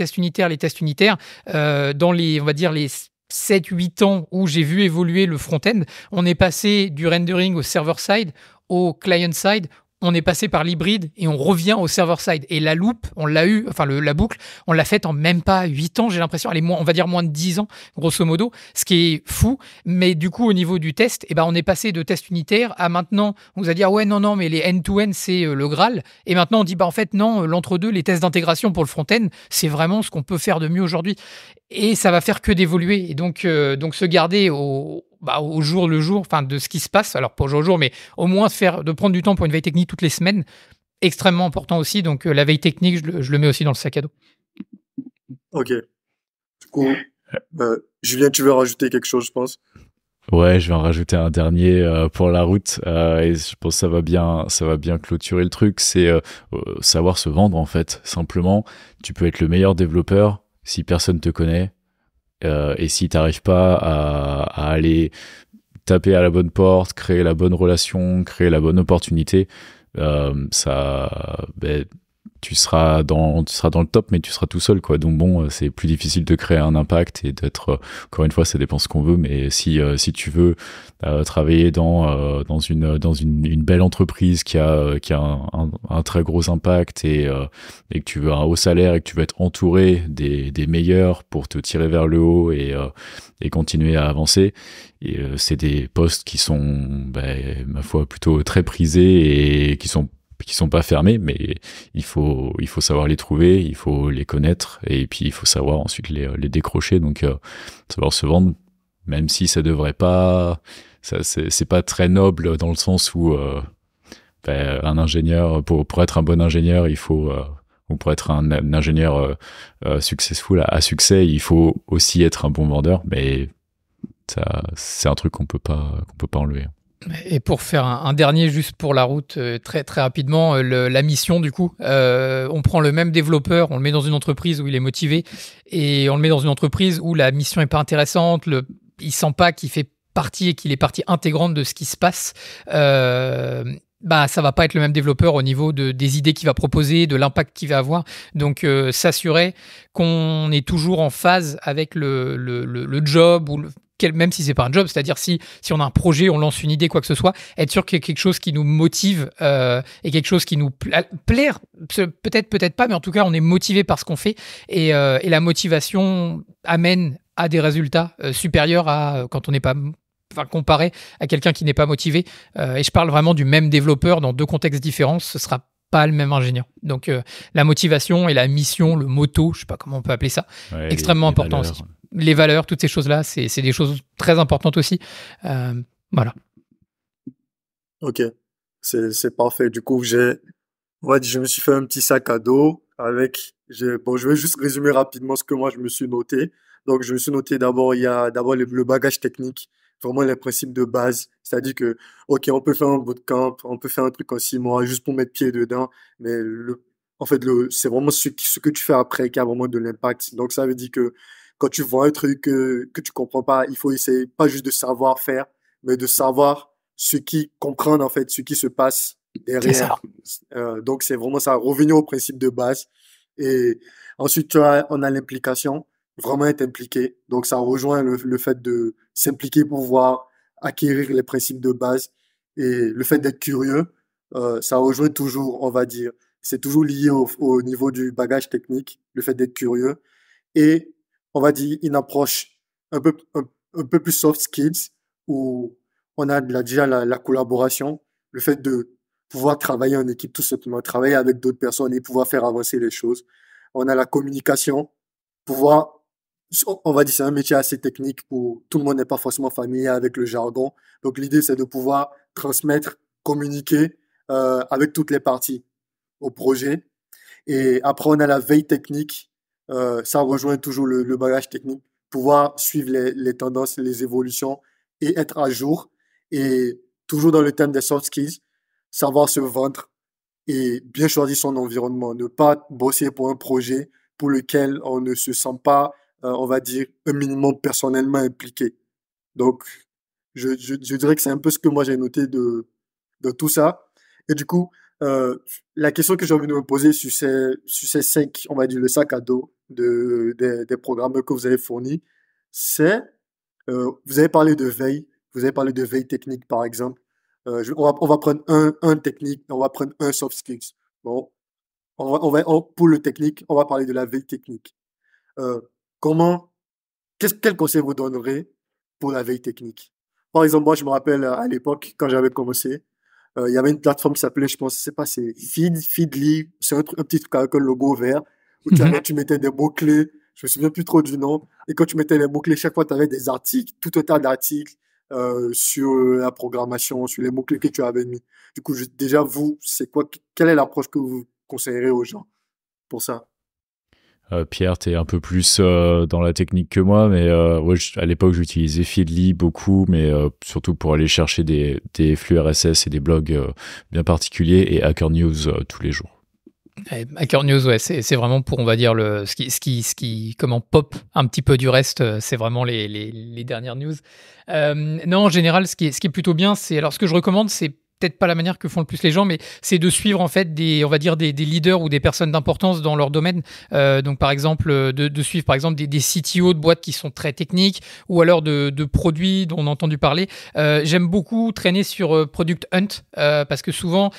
on va dire les 7-8 ans où j'ai vu évoluer le front-end, on est passé du rendering au server-side, au client-side, on est passé par l'hybride et on revient au server-side. Et la loupe, on l'a eu, enfin la boucle, on l'a faite en même pas 8 ans, j'ai l'impression. Elle est on va dire moins de 10 ans, grosso modo, ce qui est fou. Mais du coup, au niveau du test, eh ben, on est passé de test unitaire à maintenant, on nous a dit, ah ouais, non, mais les end-to-end, c'est le Graal. Et maintenant, on dit, bah en fait, non, l'entre-deux, les tests d'intégration pour le front-end, c'est vraiment ce qu'on peut faire de mieux aujourd'hui. Et ça va faire que d'évoluer. Et donc se garder au jour le jour, enfin de ce qui se passe, alors pas au jour le jour, mais au moins de prendre du temps pour une veille technique toutes les semaines, extrêmement important aussi. Donc la veille technique, je le mets aussi dans le sac à dos. Ok. Du coup, Julien, tu veux rajouter quelque chose, je pense? Ouais, je vais en rajouter un dernier pour la route et je pense que ça va bien clôturer le truc. C'est savoir se vendre en fait. Simplement, tu peux être le meilleur développeur si personne te connaît et si t'arrives pas à aller taper à la bonne porte, créer la bonne relation, créer la bonne opportunité, tu seras dans le top, mais tu seras tout seul, quoi. Donc bon, c'est plus difficile de créer un impact et d'être, encore une fois, ça dépend ce qu'on veut, mais si tu veux travailler dans une belle entreprise qui a un très gros impact et que tu veux un haut salaire et que tu veux être entouré des meilleurs pour te tirer vers le haut et continuer à avancer, et c'est des postes qui sont, ma foi, plutôt très prisés et qui sont pas fermés, mais il faut savoir les trouver, il faut les connaître, et puis il faut savoir ensuite les décrocher. Donc savoir se vendre, même si ça devrait pas, c'est pas très noble dans le sens où un ingénieur, pour être un bon ingénieur, il faut ou pour être un ingénieur successful à succès, il faut aussi être un bon vendeur, mais ça, c'est un truc qu'on peut pas enlever. Et pour faire un dernier juste pour la route, très très rapidement, la mission du coup, on prend le même développeur, on le met dans une entreprise où il est motivé, et on le met dans une entreprise où la mission est pas intéressante, il sent pas qu'il fait partie et qu'il est partie intégrante de ce qui se passe. Ça va pas être le même développeur au niveau des idées qu'il va proposer, de l'impact qu'il va avoir. Donc s'assurer qu'on est toujours en phase avec le job ou même si c'est pas un job, c'est-à-dire si on a un projet, on lance une idée, quoi que ce soit, être sûr qu'il y a quelque chose qui nous motive et quelque chose qui nous plaire, peut-être pas, mais en tout cas on est motivé par ce qu'on fait, et la motivation amène à des résultats supérieurs à quand on n'est pas, enfin comparé à quelqu'un qui n'est pas motivé, et je parle vraiment du même développeur dans deux contextes différents, ce sera pas le même ingénieur. Donc la motivation et la mission, le motto, je sais pas comment on peut appeler ça, Ouais, extrêmement important valeurs. aussi. Les valeurs, toutes ces choses-là, c'est des choses très importantes aussi. Voilà. Ok, c'est parfait. Du coup, je me suis fait un petit sac à dos bon, je vais juste résumer rapidement ce que moi je me suis noté. Donc, je me suis noté d'abord, il y a d'abord le bagage technique, vraiment les principes de base. C'est-à-dire que, ok, on peut faire un bootcamp, on peut faire un truc en 6 mois juste pour mettre pied dedans, mais en fait, c'est vraiment ce que tu fais après qui a vraiment de l'impact. Donc, ça veut dire que quand tu vois un truc que tu comprends pas, il faut essayer pas juste de savoir faire, mais de savoir comprendre en fait ce qui se passe C'est ça. derrière. Donc, c'est vraiment ça, revenir au principe de base. Et ensuite, on a l'implication, vraiment être impliqué. Donc, ça rejoint le fait de s'impliquer pour pouvoir acquérir les principes de base. Et le fait d'être curieux, ça rejoint toujours, on va dire, c'est toujours lié au niveau du bagage technique, le fait d'être curieux. Et on va dire une approche un peu plus soft skills où on a déjà la collaboration, le fait de pouvoir travailler en équipe, tout simplement, travailler avec d'autres personnes et pouvoir faire avancer les choses. On a la communication, pouvoir, on va dire, c'est un métier assez technique où tout le monde n'est pas forcément familier avec le jargon. Donc, l'idée, c'est de pouvoir transmettre, communiquer avec toutes les parties au projet. Et après, on a la veille technique. Ça rejoint toujours le bagage technique. Pouvoir suivre les tendances, les évolutions et être à jour. Et toujours dans le thème des soft skills, savoir se vendre et bien choisir son environnement. Ne pas bosser pour un projet pour lequel on ne se sent pas, on va dire, un minimum personnellement impliqué. Donc, je dirais que c'est un peu ce que moi j'ai noté de tout ça. Et du coup, la question que j'ai envie de me poser sur ces 5, on va dire, le sac à dos des programmes que vous avez fournis, c'est, vous avez parlé de veille technique par exemple. On va prendre un technique, on va prendre un soft skills. Bon, pour le technique, on va parler de la veille technique. Euh, comment, quel conseil vous donnerez pour la veille technique? Par exemple, moi, je me rappelle à l'époque, quand j'avais commencé, il y avait une plateforme qui s'appelait, je pense, je sais pas, c'est Feedly, c'est un petit truc avec un logo vert, où tu mettais des mots-clés, je me souviens plus trop du nom, et quand tu mettais les mots-clés, chaque fois, tu avais des articles, tout un tas d'articles sur la programmation, sur les mots-clés que tu avais mis. Du coup, déjà, vous, c'est quoi, quelle est l'approche que vous conseillerez aux gens pour ça? Pierre, t'es un peu plus dans la technique que moi, mais ouais, à l'époque, j'utilisais Feedly beaucoup, mais surtout pour aller chercher des flux RSS et des blogs bien particuliers, et Hacker News tous les jours. Hacker News, ouais, c'est vraiment pour, on va dire, ce qui comment pop un petit peu du reste, c'est vraiment les dernières news. Non, en général, ce qui est plutôt bien, c'est, alors ce que je recommande, c'est peut-être pas la manière que font le plus les gens, mais c'est de suivre en fait on va dire des leaders ou des personnes d'importance dans leur domaine. Donc par exemple, de suivre par exemple des CTO de boîtes qui sont très techniques, ou alors de produits dont on a entendu parler. J'aime beaucoup traîner sur Product Hunt, parce que souvent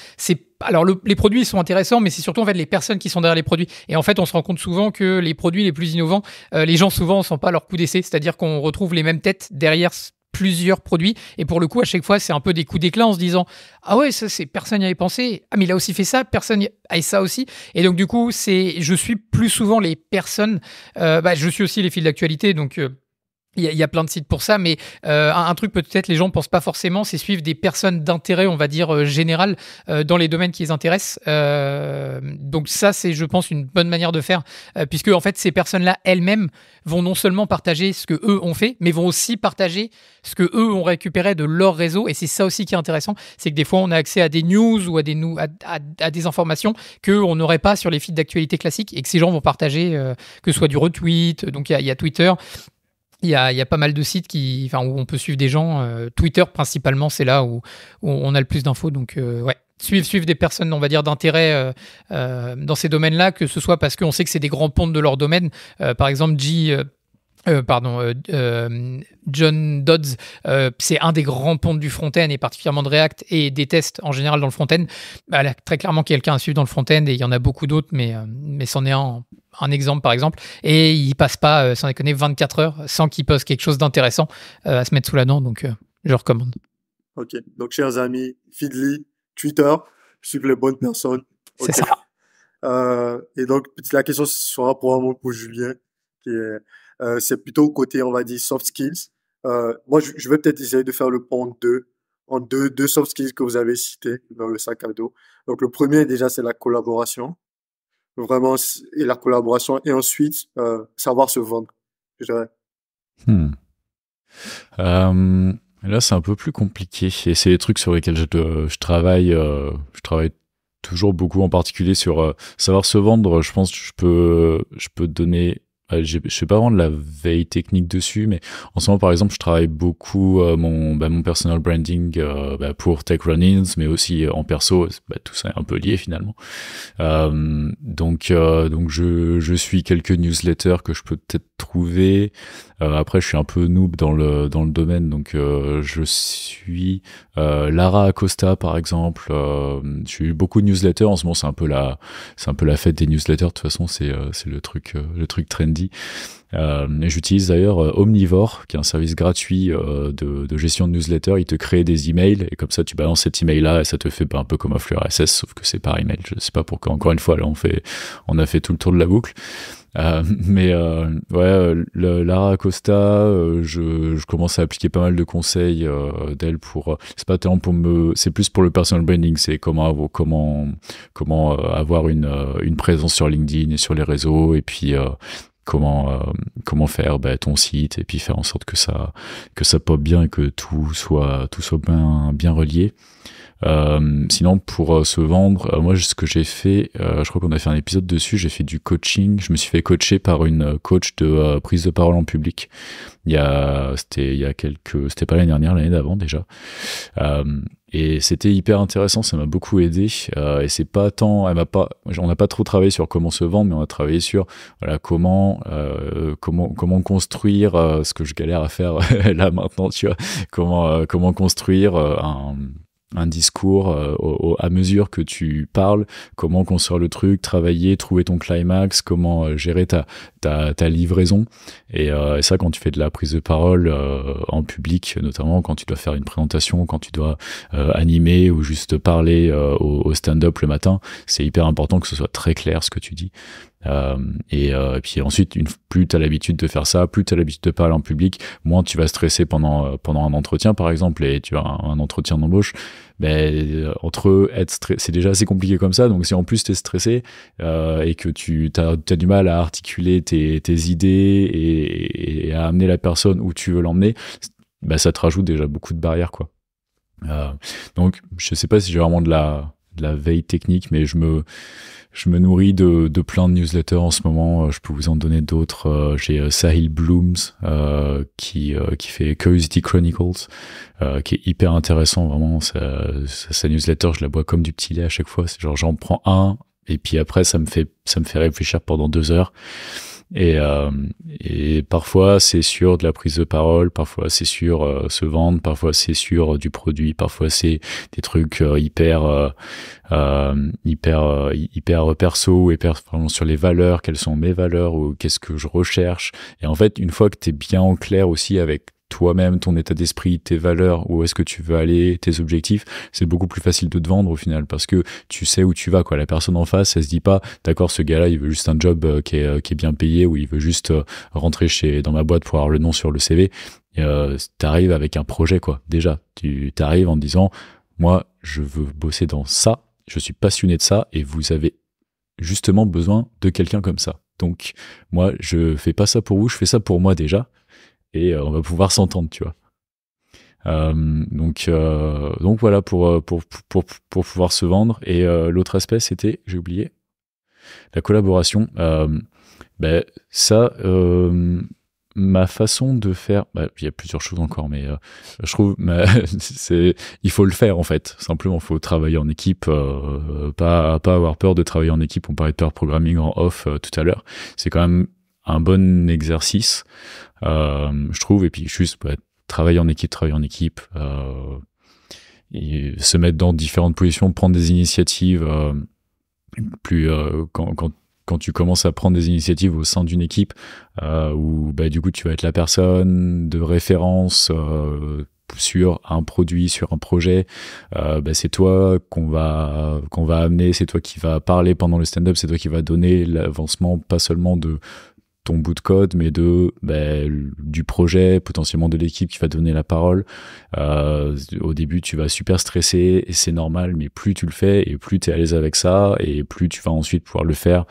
alors les produits ils sont intéressants, mais c'est surtout en fait les personnes qui sont derrière les produits. Et en fait, on se rend compte souvent que les produits les plus innovants, les gens souvent ne sont pas à leur coup d'essai, c'est-à-dire qu'on retrouve les mêmes têtes derrière plusieurs produits, et pour le coup à chaque fois c'est un peu des coups d'éclat en se disant ah ouais, ça c'est personne n'y avait pensé, ah mais il a aussi fait ça, personne a ça aussi. Et donc du coup je suis plus souvent les personnes, je suis aussi les fils d'actualité, donc il y a plein de sites pour ça, mais un truc peut-être les gens ne pensent pas forcément, c'est suivre des personnes d'intérêt, on va dire, général, dans les domaines qui les intéressent. Donc ça, c'est, je pense, une bonne manière de faire, puisque en fait, ces personnes-là elles-mêmes vont non seulement partager ce que eux ont fait, mais vont aussi partager ce que eux ont récupéré de leur réseau. Et c'est ça aussi qui est intéressant, c'est que des fois, on a accès à des news ou à des informations qu'on n'aurait pas sur les feeds d'actualité classiques, et que ces gens vont partager, que ce soit du retweet, donc il y a Twitter. Il y a pas mal de sites où on peut suivre des gens. Twitter, principalement, c'est là où on a le plus d'infos. Donc, ouais, suivre des personnes, on va dire, d'intérêt dans ces domaines-là, que ce soit parce qu'on sait que c'est des grands pontes de leur domaine. Par exemple, John Dodds, c'est un des grands pontes du front-end, et particulièrement de React et des tests en général dans le front-end. Là, très clairement quelqu'un à suivre dans le front-end, et il y en a beaucoup d'autres, mais c'en est un exemple par exemple, et il passe pas, sans déconner, 24 heures sans qu'il poste quelque chose d'intéressant à se mettre sous la dent, donc je recommande. Ok, donc chers amis, Feedly, Twitter, suivez les bonnes personnes. Okay. C'est ça. Et donc la question sera probablement pour Julien, qui est c'est plutôt côté, on va dire, soft skills. Moi, je vais peut-être essayer de faire le pont en deux soft skills que vous avez cités dans le sac à dos. Donc, le premier, déjà, c'est la collaboration. Vraiment, et la collaboration. Et ensuite, savoir se vendre, je dirais. Là, c'est un peu plus compliqué. Et c'est des trucs sur lesquels je travaille. Je travaille toujours beaucoup, en particulier sur savoir se vendre. Je pense que je peux donner... je fais pas vraiment de la veille technique dessus, mais en ce moment, par exemple, je travaille beaucoup mon personal branding pour Tech Run-ins, mais aussi en perso. Tout ça est un peu lié finalement. Donc je suis quelques newsletters que je peux peut-être trouver. Après, je suis un peu noob dans le domaine, donc je suis Lara Acosta par exemple. Je suis beaucoup de newsletters en ce moment. C'est un peu la fête des newsletters. De toute façon, c'est le truc trendy. J'utilise d'ailleurs Omnivore, qui est un service gratuit de gestion de newsletter. Il te crée des emails, et comme ça tu balances cet email là et ça te fait un peu comme un flux RSS, sauf que c'est par email. Je sais pas pourquoi, encore une fois là on a fait tout le tour de la boucle. Lara Acosta, je commence à appliquer pas mal de conseils d'elle pour c'est pas tellement c'est plus pour le personal branding, c'est comment avoir une présence sur LinkedIn et sur les réseaux, et puis comment faire ton site, et puis faire en sorte que ça pop bien et que tout soit bien relié. Sinon, pour se vendre, moi, ce que j'ai fait, je crois qu'on a fait un épisode dessus, j'ai fait du coaching. Je me suis fait coacher par une coach de prise de parole en public. C'était pas l'année dernière, l'année d'avant déjà. Et c'était hyper intéressant, ça m'a beaucoup aidé. Et c'est pas tant, on n'a pas trop travaillé sur comment se vendre, mais on a travaillé sur comment construire ce que je galère à faire là maintenant, tu vois. Comment construire un discours à mesure que tu parles, comment construire le truc, travailler, trouver ton climax, comment gérer ta livraison. Et ça, quand tu fais de la prise de parole en public, notamment quand tu dois faire une présentation, quand tu dois animer ou juste parler au stand-up le matin, c'est hyper important que ce soit très clair ce que tu dis. Et puis ensuite, plus tu as l'habitude de faire ça, plus tu as l'habitude de parler en public, moins tu vas stresser pendant un entretien, par exemple, et tu as un entretien d'embauche. Entre eux, c'est déjà assez compliqué comme ça, donc si en plus tu es stressé et que tu as du mal à articuler tes idées et à amener la personne où tu veux l'emmener, ça te rajoute déjà beaucoup de barrières, quoi. Donc, je sais pas si j'ai vraiment de la veille technique, mais je me nourris de plein de newsletters en ce moment. Je peux vous en donner d'autres. J'ai Sahil Blooms qui fait Curiosity Chronicles, qui est hyper intéressant, vraiment. Sa newsletter, je la bois comme du petit lait à chaque fois. C'est genre, j'en prends un, et puis après, ça me fait réfléchir pendant 2 heures. Et parfois c'est sur de la prise de parole, parfois c'est sur se vendre, parfois c'est sur du produit, parfois c'est des trucs hyper perso, vraiment sur les valeurs, quelles sont mes valeurs ou qu'est-ce que je recherche. Et en fait, une fois que t'es bien en clair aussi avec toi-même, ton état d'esprit, tes valeurs, où est-ce que tu veux aller, tes objectifs, c'est beaucoup plus facile de te vendre au final, parce que tu sais où tu vas, quoi. La personne en face, elle se dit pas, d'accord, ce gars-là, il veut juste un job qui est bien payé, ou il veut juste rentrer dans ma boîte pour avoir le nom sur le CV. T'arrives avec un projet, quoi. Déjà, tu t'arrives en disant, moi, je veux bosser dans ça, je suis passionné de ça, et vous avez justement besoin de quelqu'un comme ça. Donc, moi, je fais pas ça pour vous, je fais ça pour moi déjà. Et on va pouvoir s'entendre, tu vois. Donc voilà pour pouvoir se vendre. Et l'autre aspect, c'était, j'ai oublié, la collaboration. Ça, ma façon de faire, il y a plusieurs choses encore, mais je trouve, il faut le faire en fait. Simplement, il faut travailler en équipe, pas avoir peur de travailler en équipe. On parlait de pair programming en off tout à l'heure. C'est quand même un bon exercice, je trouve. Et puis juste travailler en équipe, et se mettre dans différentes positions, prendre des initiatives. Quand tu commences à prendre des initiatives au sein d'une équipe, où du coup tu vas être la personne de référence sur un produit, sur un projet, c'est toi qu'on va amener, c'est toi qui va parler pendant le stand-up, c'est toi qui va donner l'avancement, pas seulement de ton bout de code, mais du projet, potentiellement de l'équipe qui va donner la parole. Au début, tu vas super stresser, et c'est normal, mais plus tu le fais, et plus tu es à l'aise avec ça, et plus tu vas ensuite pouvoir le faire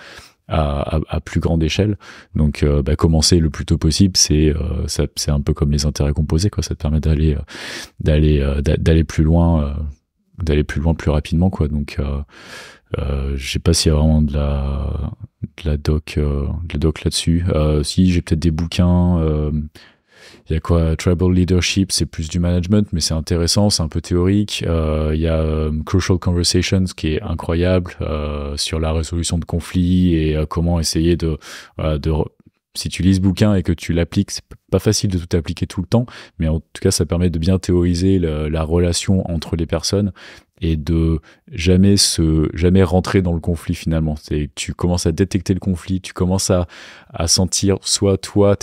à plus grande échelle. Donc commencer le plus tôt possible, c'est un peu comme les intérêts composés, quoi. Ça te permet d'aller plus loin, plus rapidement, quoi. Donc je sais pas s'il y a vraiment de la doc là-dessus. Si, j'ai peut-être des bouquins. Il y a quoi? Tribal Leadership, c'est plus du management, mais c'est intéressant, c'est un peu théorique. Il y a Crucial Conversations, qui est incroyable, sur la résolution de conflits et comment essayer si tu lis ce bouquin et que tu l'appliques, c'est pas facile de tout appliquer tout le temps, mais en tout cas, ça permet de bien théoriser la relation entre les personnes et de jamais rentrer dans le conflit finalement. C'est que tu commences à détecter le conflit, tu commences à sentir soit toi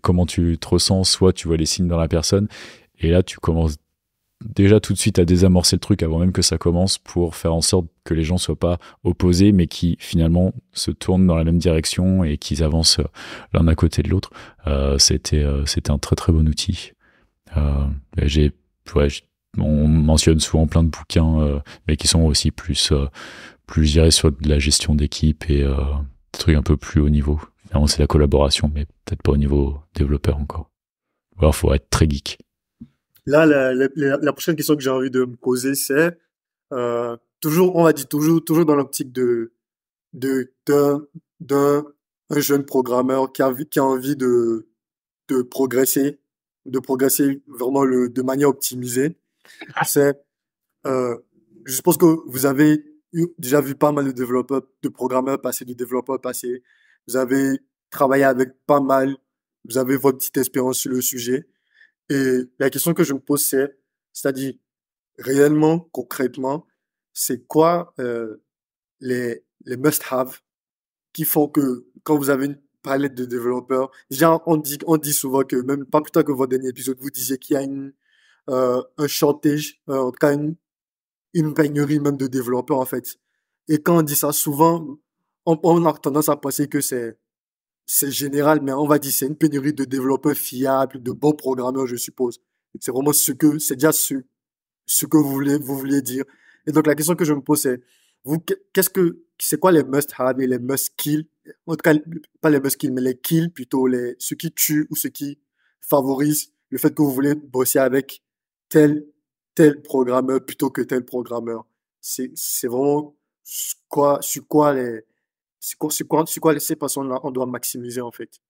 comment tu te ressens, soit tu vois les signes dans la personne, et là tu commences déjà tout de suite à désamorcer le truc avant même que ça commence, pour faire en sorte que les gens soient pas opposés, mais qui finalement se tournent dans la même direction et qu'ils avancent l'un à côté de l'autre. C'était un très très bon outil. On mentionne souvent plein de bouquins, mais qui sont aussi plus je dirais, sur de la gestion d'équipe et des trucs un peu plus haut niveau. Finalement, c'est la collaboration, mais peut-être pas au niveau développeur encore. Ou alors, faut être très geek. Là, la prochaine question que j'ai envie de me poser, c'est toujours, on va dire toujours dans l'optique d'un jeune programmeur qui a envie de progresser, vraiment de manière optimisée. C'est, je suppose que vous avez déjà vu pas mal de développeurs, de programmeurs passer, de développeurs passer. Vous avez travaillé avec pas mal, vous avez votre petite expérience sur le sujet. Et la question que je me pose, c'est-à-dire, réellement, concrètement, c'est quoi les must-have qui font que quand vous avez une palette de développeurs, déjà on dit souvent que même pas plus tard que votre dernier épisode, vous disiez qu'il y a un shortage, en tout cas une pénurie même de développeurs en fait. Et quand on dit ça, souvent on a tendance à penser que c'est général, mais on va dire c'est une pénurie de développeurs fiables, de bons programmeurs, je suppose. C'est vraiment c'est déjà ce que vous vouliez dire. Et donc, la question que je me pose, c'est, c'est quoi les must-have et les must-kill? En tout cas, pas les must-kill, mais les kills plutôt, ceux qui tuent ou ceux qui favorisent le fait que vous voulez bosser avec tel, tel programmeur plutôt que tel programmeur. C'est vraiment sur quoi ces personnes-là, on doit maximiser, en fait.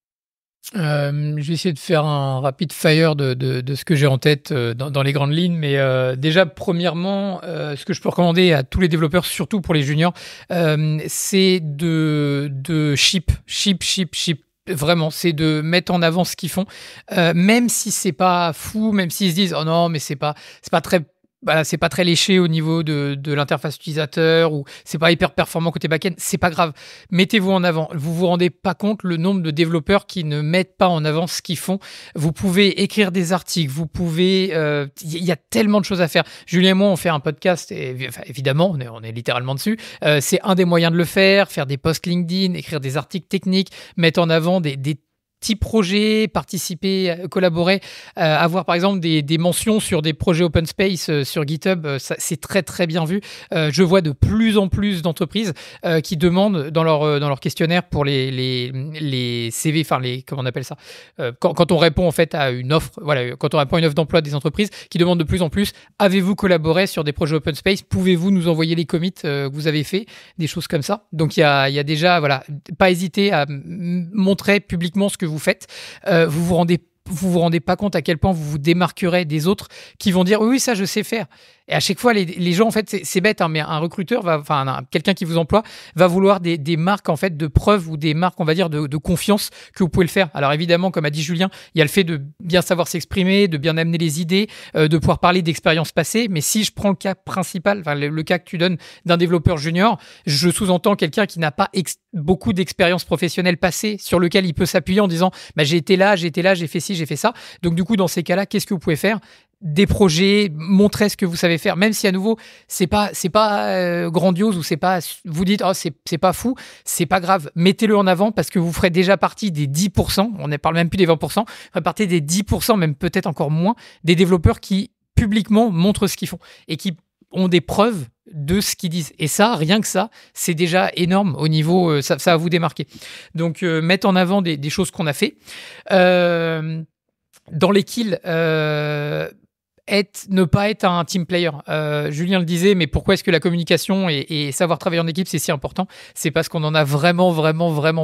Je vais essayer de faire un rapid fire de ce que j'ai en tête dans les grandes lignes. Mais déjà, premièrement, ce que je peux recommander à tous les développeurs, surtout pour les juniors, c'est de ship. Vraiment, c'est de mettre en avant ce qu'ils font, même si c'est pas fou, même s'ils se disent oh non, mais c'est pas très. Voilà, c'est pas très léché au niveau de l'interface utilisateur ou c'est pas hyper performant côté back-end, c'est pas grave. Mettez-vous en avant. Vous vous rendez pas compte le nombre de développeurs qui ne mettent pas en avant ce qu'ils font. Vous pouvez écrire des articles, vous pouvez, il y a tellement de choses à faire. Julien et moi, on fait un podcast et enfin, évidemment, on est littéralement dessus. C'est un des moyens de le faire des posts LinkedIn, écrire des articles techniques, mettre en avant des petits projets, participer, collaborer, avoir par exemple des mentions sur des projets open space sur GitHub, c'est très très bien vu. Je vois de plus en plus d'entreprises qui demandent dans leur questionnaire pour les CV, enfin comment on appelle ça, quand on répond en fait à une offre, voilà, quand on répond à une offre d'emploi des entreprises qui demandent de plus en plus, avez-vous collaboré sur des projets open space, pouvez-vous nous envoyer les commits que vous avez fait, des choses comme ça. Donc il y a déjà, voilà, pas hésiter à montrer publiquement ce que vous faites. Vous vous rendez pas compte à quel point vous vous démarquerez des autres qui vont dire oui, ça je sais faire. Et à chaque fois, les gens, en fait, c'est bête, hein, mais un recruteur, quelqu'un qui vous emploie, va vouloir des marques en fait de preuve ou des marques, on va dire, de confiance que vous pouvez le faire. Alors évidemment, comme a dit Julien, il y a le fait de bien savoir s'exprimer, de bien amener les idées, de pouvoir parler d'expériences passées. Mais si je prends le cas principal, le cas que tu donnes d'un développeur junior, je sous-entends quelqu'un qui n'a pas beaucoup d'expérience professionnelle passée sur lequel il peut s'appuyer en disant bah, j'ai été là, j'ai fait ci, j'ai fait ça. Donc du coup, dans ces cas-là, qu'est-ce que vous pouvez faire ? Des projets, montrer ce que vous savez faire, même si à nouveau c'est pas grandiose ou c'est pas, vous dites oh c'est pas fou, c'est pas grave, mettez-le en avant parce que vous ferez déjà partie des 10%, on ne parle même plus des 20%, vous ferez partie des 10%, même peut-être encore moins, des développeurs qui publiquement montrent ce qu'ils font et qui ont des preuves de ce qu'ils disent. Et ça, rien que ça, c'est déjà énorme au niveau, ça va vous démarquer. Donc mettre en avant des choses qu'on a fait. Dans les kills, ne pas être un team player. Julien le disait, mais pourquoi est-ce que la communication et savoir travailler en équipe, c'est si important ? C'est parce qu'on en a vraiment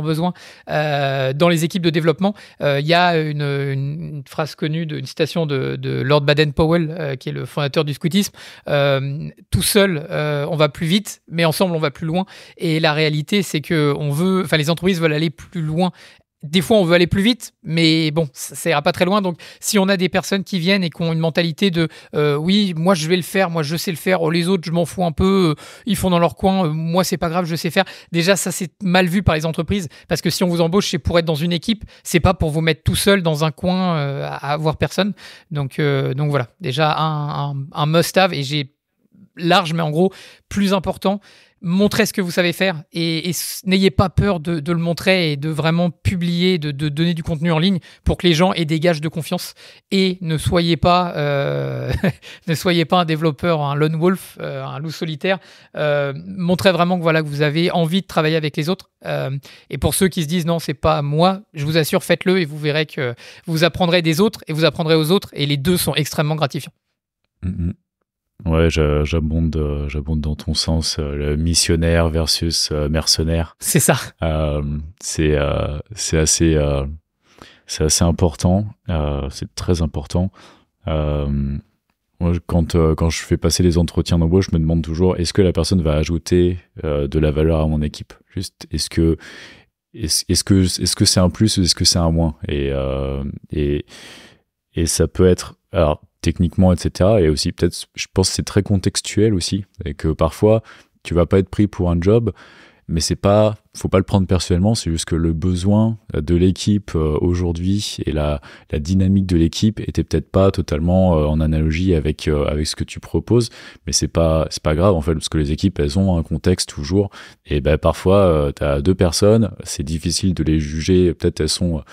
besoin. Dans les équipes de développement, il y a une phrase connue, une citation de Lord Baden-Powell, qui est le fondateur du scoutisme. Tout seul, on va plus vite, mais ensemble, on va plus loin. Et la réalité, c'est que les entreprises veulent aller plus loin. Des fois, on veut aller plus vite, mais bon, ça ira pas très loin. Donc, si on a des personnes qui viennent et qui ont une mentalité de oui, moi je vais le faire, moi je sais le faire, les autres je m'en fous un peu, ils font dans leur coin, moi c'est pas grave, je sais faire. Déjà, ça c'est mal vu par les entreprises parce que si on vous embauche, c'est pour être dans une équipe, c'est pas pour vous mettre tout seul dans un coin à voir personne. Donc voilà, déjà un must-have et j'ai large, mais en gros plus important. Montrez ce que vous savez faire et n'ayez pas peur de le montrer et de vraiment publier, de donner du contenu en ligne pour que les gens aient des gages de confiance et ne soyez pas un développeur, un lone wolf, un loup solitaire. Montrez vraiment que vous avez envie de travailler avec les autres. Et pour ceux qui se disent non, c'est pas moi, je vous assure, faites-le et vous verrez que vous apprendrez des autres et vous apprendrez aux autres et les deux sont extrêmement gratifiants. Mm-hmm. Ouais, j'abonde dans ton sens, le missionnaire versus mercenaire. C'est ça. C'est assez important. C'est très important. Moi, quand je fais passer les entretiens d'embauche, je me demande toujours est-ce que la personne va ajouter de la valeur à mon équipe. Juste, est-ce que c'est un plus ou est-ce que c'est un moins. Et ça peut être. Alors, techniquement, etc. Et aussi, peut-être, je pense que c'est très contextuel aussi, et que parfois, tu vas pas être pris pour un job, mais faut pas le prendre personnellement, c'est juste que le besoin de l'équipe aujourd'hui et la dynamique de l'équipe était peut-être pas totalement en analogie avec ce que tu proposes, mais c'est pas grave en fait, parce que les équipes, elles ont un contexte toujours, et ben parfois tu as deux personnes, c'est difficile de les juger, peut-être elles sont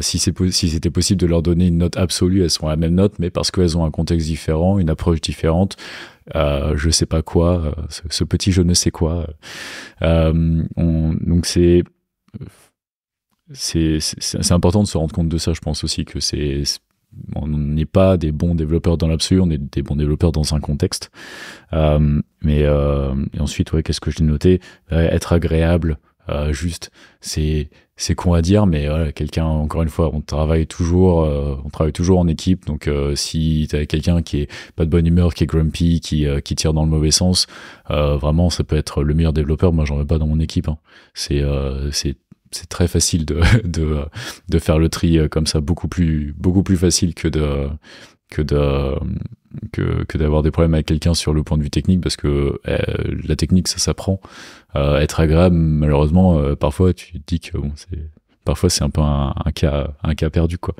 si c'était possible de leur donner une note absolue, elles sont à la même note, mais parce qu'elles ont un contexte différent, une approche différente, je sais pas quoi, ce petit je ne sais quoi. Donc c'est important de se rendre compte de ça, je pense aussi, que on n'est pas des bons développeurs dans l'absolu, on est des bons développeurs dans un contexte. Et ensuite, ouais, qu'est-ce que j'ai noté? Être agréable, juste, c'est con à dire, mais voilà, quelqu'un, encore une fois, on travaille toujours en équipe, donc si t'as quelqu'un qui est pas de bonne humeur, qui est grumpy, qui tire dans le mauvais sens, vraiment, ça peut être le meilleur développeur, moi j'en veux pas dans mon équipe, hein. C'est très facile de faire le tri comme ça, beaucoup plus facile que d'avoir des problèmes avec quelqu'un sur le point de vue technique, parce que la technique, ça s'apprend. Être agréable, malheureusement, parfois tu te dis que parfois c'est un peu un cas perdu, quoi.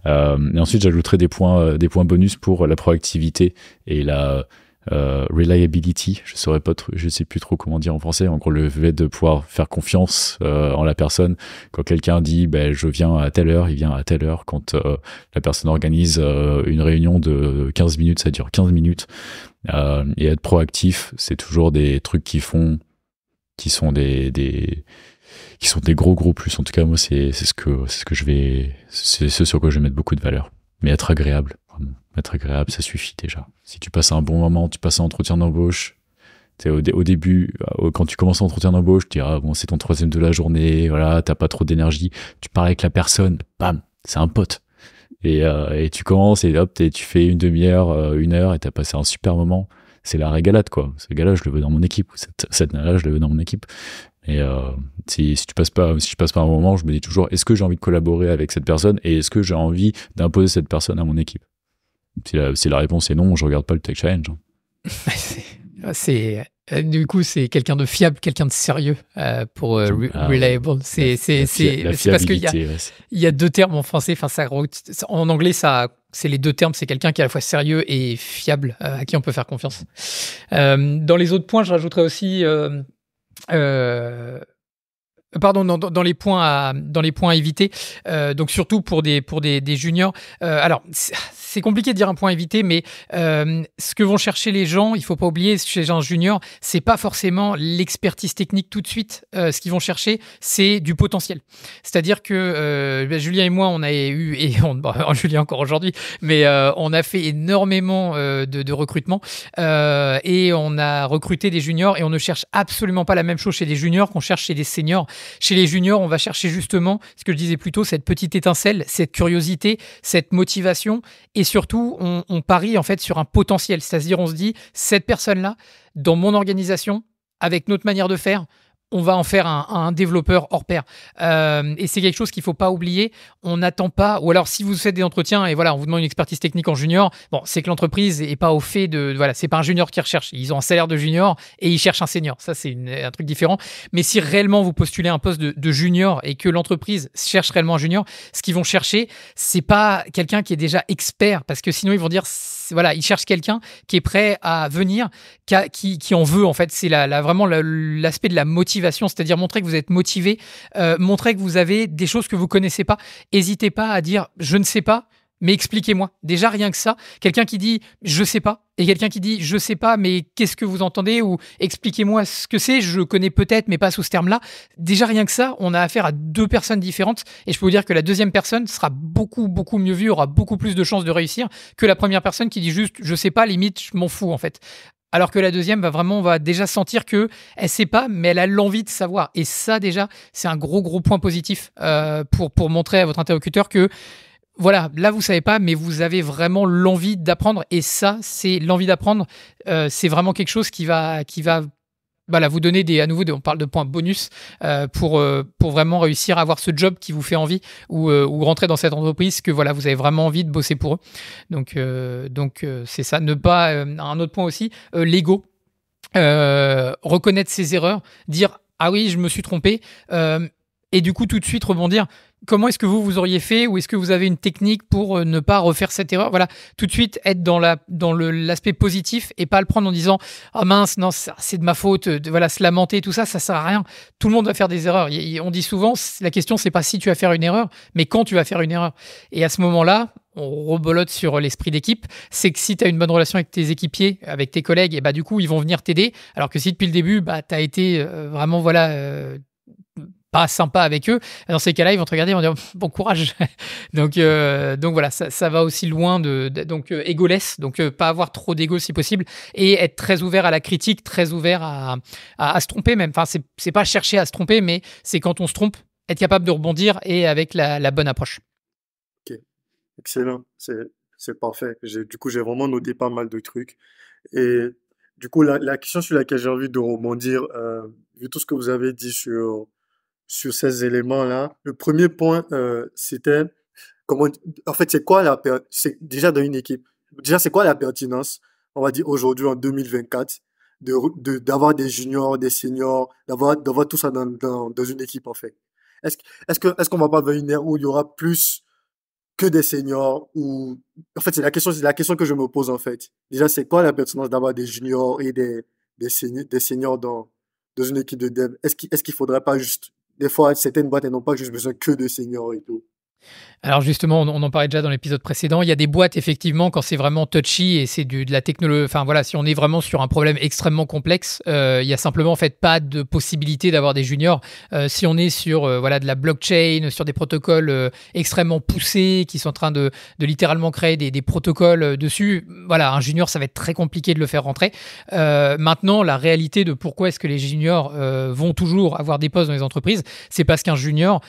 Et ensuite, j'ajouterai des points bonus pour la proactivité et la reliability. Je sais plus trop comment dire en français. En gros, le fait de pouvoir faire confiance en la personne. Quand quelqu'un dit je viens à telle heure, il vient à telle heure. Quand la personne organise une réunion de 15 minutes, ça dure 15 minutes. Et être proactif, c'est toujours des trucs qui sont des gros plus. En tout cas, moi, c'est ce sur quoi je vais mettre beaucoup de valeur. Mais être agréable, vraiment. Être agréable, ça suffit déjà. Si tu passes un bon moment, tu passes un entretien d'embauche, au début, quand tu commences un entretien d'embauche, tu dis c'est ton 3e de la journée, voilà, t'as pas trop d'énergie, tu parles avec la personne, bam, c'est un pote. Et tu commences et hop, tu fais une demi-heure, 1 heure, et t'as passé un super moment. C'est la régalade, quoi. Ce gars-là, je le veux dans mon équipe. Cette nana-là, je le veux dans mon équipe. Et si je passe pas un moment, je me dis toujours, est-ce que j'ai envie de collaborer avec cette personne, et est-ce que j'ai envie d'imposer cette personne à mon équipe? Si la réponse est non, je regarde pas le Tech Challenge. Du coup, c'est quelqu'un de fiable, quelqu'un de sérieux pour reliable. C'est parce qu'il y a deux termes en français. En anglais, c'est les deux termes. C'est quelqu'un qui est à la fois sérieux et fiable, à qui on peut faire confiance. Dans les autres points, je rajouterais aussi. Dans les points à éviter, donc surtout pour des juniors. Alors c'est compliqué de dire un point à éviter, mais ce que vont chercher les gens, il faut pas oublier, chez un junior, c'est pas forcément l'expertise technique tout de suite. Ce qu'ils vont chercher, c'est du potentiel. C'est-à-dire que Julien et moi, on a eu, et Julien encore aujourd'hui, mais on a fait énormément de recrutement et on a recruté des juniors, et on ne cherche absolument pas la même chose chez des juniors qu'on cherche chez des seniors. Chez les juniors, on va chercher justement, ce que je disais plus tôt, cette petite étincelle, cette curiosité, cette motivation, et surtout, on parie en fait sur un potentiel. C'est-à-dire, on se dit, cette personne-là, dans mon organisation, avec notre manière de faire, on va en faire un développeur hors pair. Et c'est quelque chose qu'il ne faut pas oublier. On n'attend pas, ou alors si vous faites des entretiens et voilà, on vous demande une expertise technique en junior, bon, c'est que l'entreprise n'est pas au fait de... Voilà, c'est pas un junior qui recherche. Ils ont un salaire de junior et ils cherchent un senior. Ça, c'est un truc différent. Mais si réellement vous postulez un poste de junior et que l'entreprise cherche réellement un junior, ce qu'ils vont chercher, c'est pas quelqu'un qui est déjà expert, parce que sinon ils vont dire... Voilà, ils cherchent quelqu'un qui est prêt à venir, qui en veut, en fait. C'est vraiment l'aspect de la motivation, c'est-à-dire montrer que vous êtes motivé, montrer que vous avez des choses que vous connaissez pas. N'hésitez pas à dire « je ne sais pas », mais expliquez-moi. Déjà, rien que ça, quelqu'un qui dit « je sais pas » et quelqu'un qui dit « je sais pas, mais qu'est-ce que vous entendez » ou « expliquez-moi ce que c'est, je connais peut-être, mais pas sous ce terme-là ». Déjà, rien que ça, on a affaire à deux personnes différentes, et je peux vous dire que la deuxième personne sera beaucoup, beaucoup mieux vue, aura beaucoup plus de chances de réussir que la première personne qui dit juste « je sais pas, limite, je m'en fous en fait ». Alors que la deuxième va déjà sentir que elle sait pas, mais elle a l'envie de savoir. Et ça, déjà, c'est un gros point positif pour montrer à votre interlocuteur que voilà, là vous savez pas, mais vous avez vraiment l'envie d'apprendre. Et ça, c'est l'envie d'apprendre. C'est vraiment quelque chose qui va voilà, vous donner à nouveau, on parle de points bonus pour vraiment réussir à avoir ce job qui vous fait envie ou rentrer dans cette entreprise que voilà, vous avez vraiment envie de bosser pour eux. Donc c'est ça. Ne pas un autre point aussi, l'ego. Reconnaître ses erreurs, dire ah oui, je me suis trompé, et du coup tout de suite rebondir. Comment est-ce que vous auriez fait, ou est-ce que vous avez une technique pour ne pas refaire cette erreur? Voilà, tout de suite être dans l'aspect positif et pas le prendre en disant ah mince, non, c'est de ma faute, voilà, se lamenter, tout ça sert à rien. Tout le monde va faire des erreurs. On dit souvent, la question c'est pas si tu vas faire une erreur, mais quand tu vas faire une erreur. Et à ce moment-là, on rebolote sur l'esprit d'équipe, c'est que si tu as une bonne relation avec tes équipiers, avec tes collègues, et bah du coup ils vont venir t'aider, alors que si depuis le début tu as été vraiment pas sympa avec eux, dans ces cas-là ils vont te regarder et vont dire bon courage. donc voilà, ça va aussi loin donc égoless, donc pas avoir trop d'ego si possible, et être très ouvert à la critique, très ouvert à se tromper même. Enfin c'est pas chercher à se tromper, mais c'est quand on se trompe, être capable de rebondir et avec la bonne approche. Ok, excellent, c'est parfait. Du coup, j'ai vraiment noté pas mal de trucs. Et du coup, la question sur laquelle j'ai envie de rebondir, vu tout ce que vous avez dit sur ces éléments-là, le premier point, c'était comment, en fait, c'est déjà dans une équipe. Déjà, c'est quoi la pertinence, on va dire aujourd'hui en 2024, d'avoir des juniors, des seniors, d'avoir tout ça dans une équipe, en fait. Est-ce qu'on va pas vers une ère où il y aura plus que des seniors, ou en fait c'est la question que je me pose en fait. Déjà, c'est quoi la pertinence d'avoir des juniors et des seniors dans une équipe de dev? Est-ce qu'il faudrait pas juste, des fois certaines boîtes elles n'ont pas juste besoin que de seniors et tout. Alors justement, on en parlait déjà dans l'épisode précédent. Il y a des boîtes, effectivement, quand c'est vraiment touchy et c'est de la technologie. Enfin voilà, si on est vraiment sur un problème extrêmement complexe, il y a simplement en fait pas de possibilité d'avoir des juniors. Si on est sur voilà de la blockchain, sur des protocoles extrêmement poussés qui sont en train de littéralement créer des protocoles dessus, voilà, un junior ça va être très compliqué de le faire rentrer. Maintenant, la réalité de pourquoi est-ce que les juniors vont toujours avoir des postes dans les entreprises, c'est parce qu'un junior,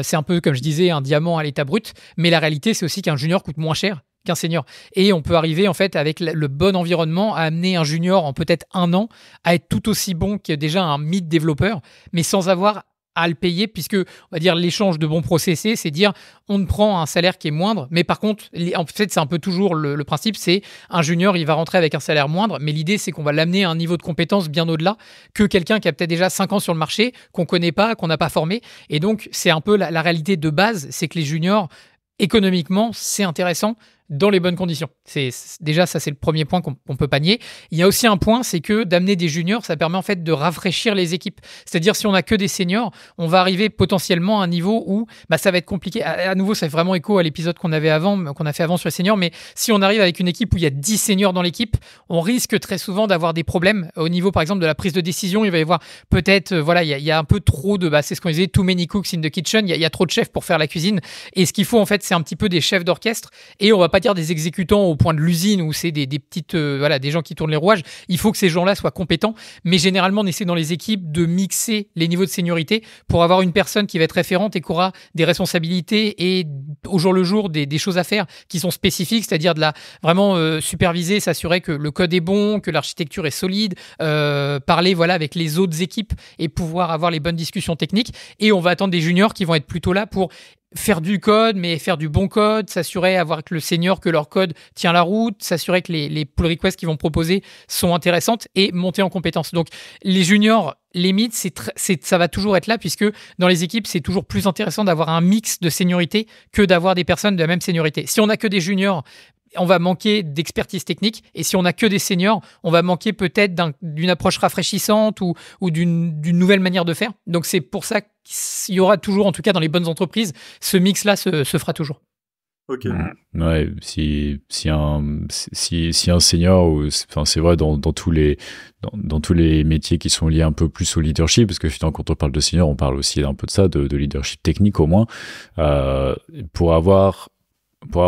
c'est un peu comme je disais un diamant à l'état brut, mais la réalité c'est aussi qu'un junior coûte moins cher qu'un senior, et on peut arriver en fait avec le bon environnement à amener un junior en peut-être 1 an à être tout aussi bon que déjà un mid développeur, mais sans avoir à le payer, puisque on va dire l'échange de bons procédés, c'est dire on prend un salaire qui est moindre, mais par contre en fait c'est un peu toujours le principe, c'est un junior il va rentrer avec un salaire moindre, mais l'idée c'est qu'on va l'amener à un niveau de compétence bien au-delà que quelqu'un qui a peut-être déjà 5 ans sur le marché, qu'on connaît pas, qu'on n'a pas formé, et donc c'est un peu la réalité de base, c'est que les juniors économiquement c'est intéressant dans les bonnes conditions. Déjà, ça, c'est le premier point qu'on peut pas nier. Il y a aussi un point, c'est que d'amener des juniors, ça permet en fait de rafraîchir les équipes. C'est-à-dire, si on n'a que des seniors, on va arriver potentiellement à un niveau où ça va être compliqué. À nouveau, ça fait vraiment écho à l'épisode qu'on a fait avant sur les seniors, mais si on arrive avec une équipe où il y a 10 seniors dans l'équipe, on risque très souvent d'avoir des problèmes au niveau, par exemple, de la prise de décision. Il va y avoir peut-être, voilà, il y a un peu trop c'est ce qu'on disait, too many cooks in the kitchen. Il y a trop de chefs pour faire la cuisine. Et ce qu'il faut, en fait, c'est un petit peu des chefs d'orchestre. Et on va pas dire des exécutants au point de l'usine où c'est des petites des gens qui tournent les rouages. Il faut que ces gens-là soient compétents, mais généralement on essaie dans les équipes de mixer les niveaux de seniorité pour avoir une personne qui va être référente et qui aura des responsabilités et au jour le jour des choses à faire qui sont spécifiques, c'est-à-dire de vraiment superviser, s'assurer que le code est bon, que l'architecture est solide, parler avec les autres équipes et pouvoir avoir les bonnes discussions techniques. Et on va attendre des juniors qui vont être plutôt là pour faire du code, mais faire du bon code, s'assurer avec le senior que leur code tient la route, s'assurer que les pull requests qu'ils vont proposer sont intéressantes et monter en compétences. Donc, les juniors, limite, ça va toujours être là, puisque dans les équipes, c'est toujours plus intéressant d'avoir un mix de seniorité que d'avoir des personnes de la même seniorité. Si on n'a que des juniors, on va manquer d'expertise technique, et si on n'a que des seniors, on va manquer peut-être d'une approche rafraîchissante ou d'une nouvelle manière de faire. Donc c'est pour ça qu'il y aura toujours, en tout cas dans les bonnes entreprises, ce mix-là se fera toujours. Ok. Ouais, si un senior, c'est vrai dans tous les métiers qui sont liés un peu plus au leadership, parce que finalement quand on parle de senior, on parle aussi un peu de ça, de leadership technique au moins, pour avoir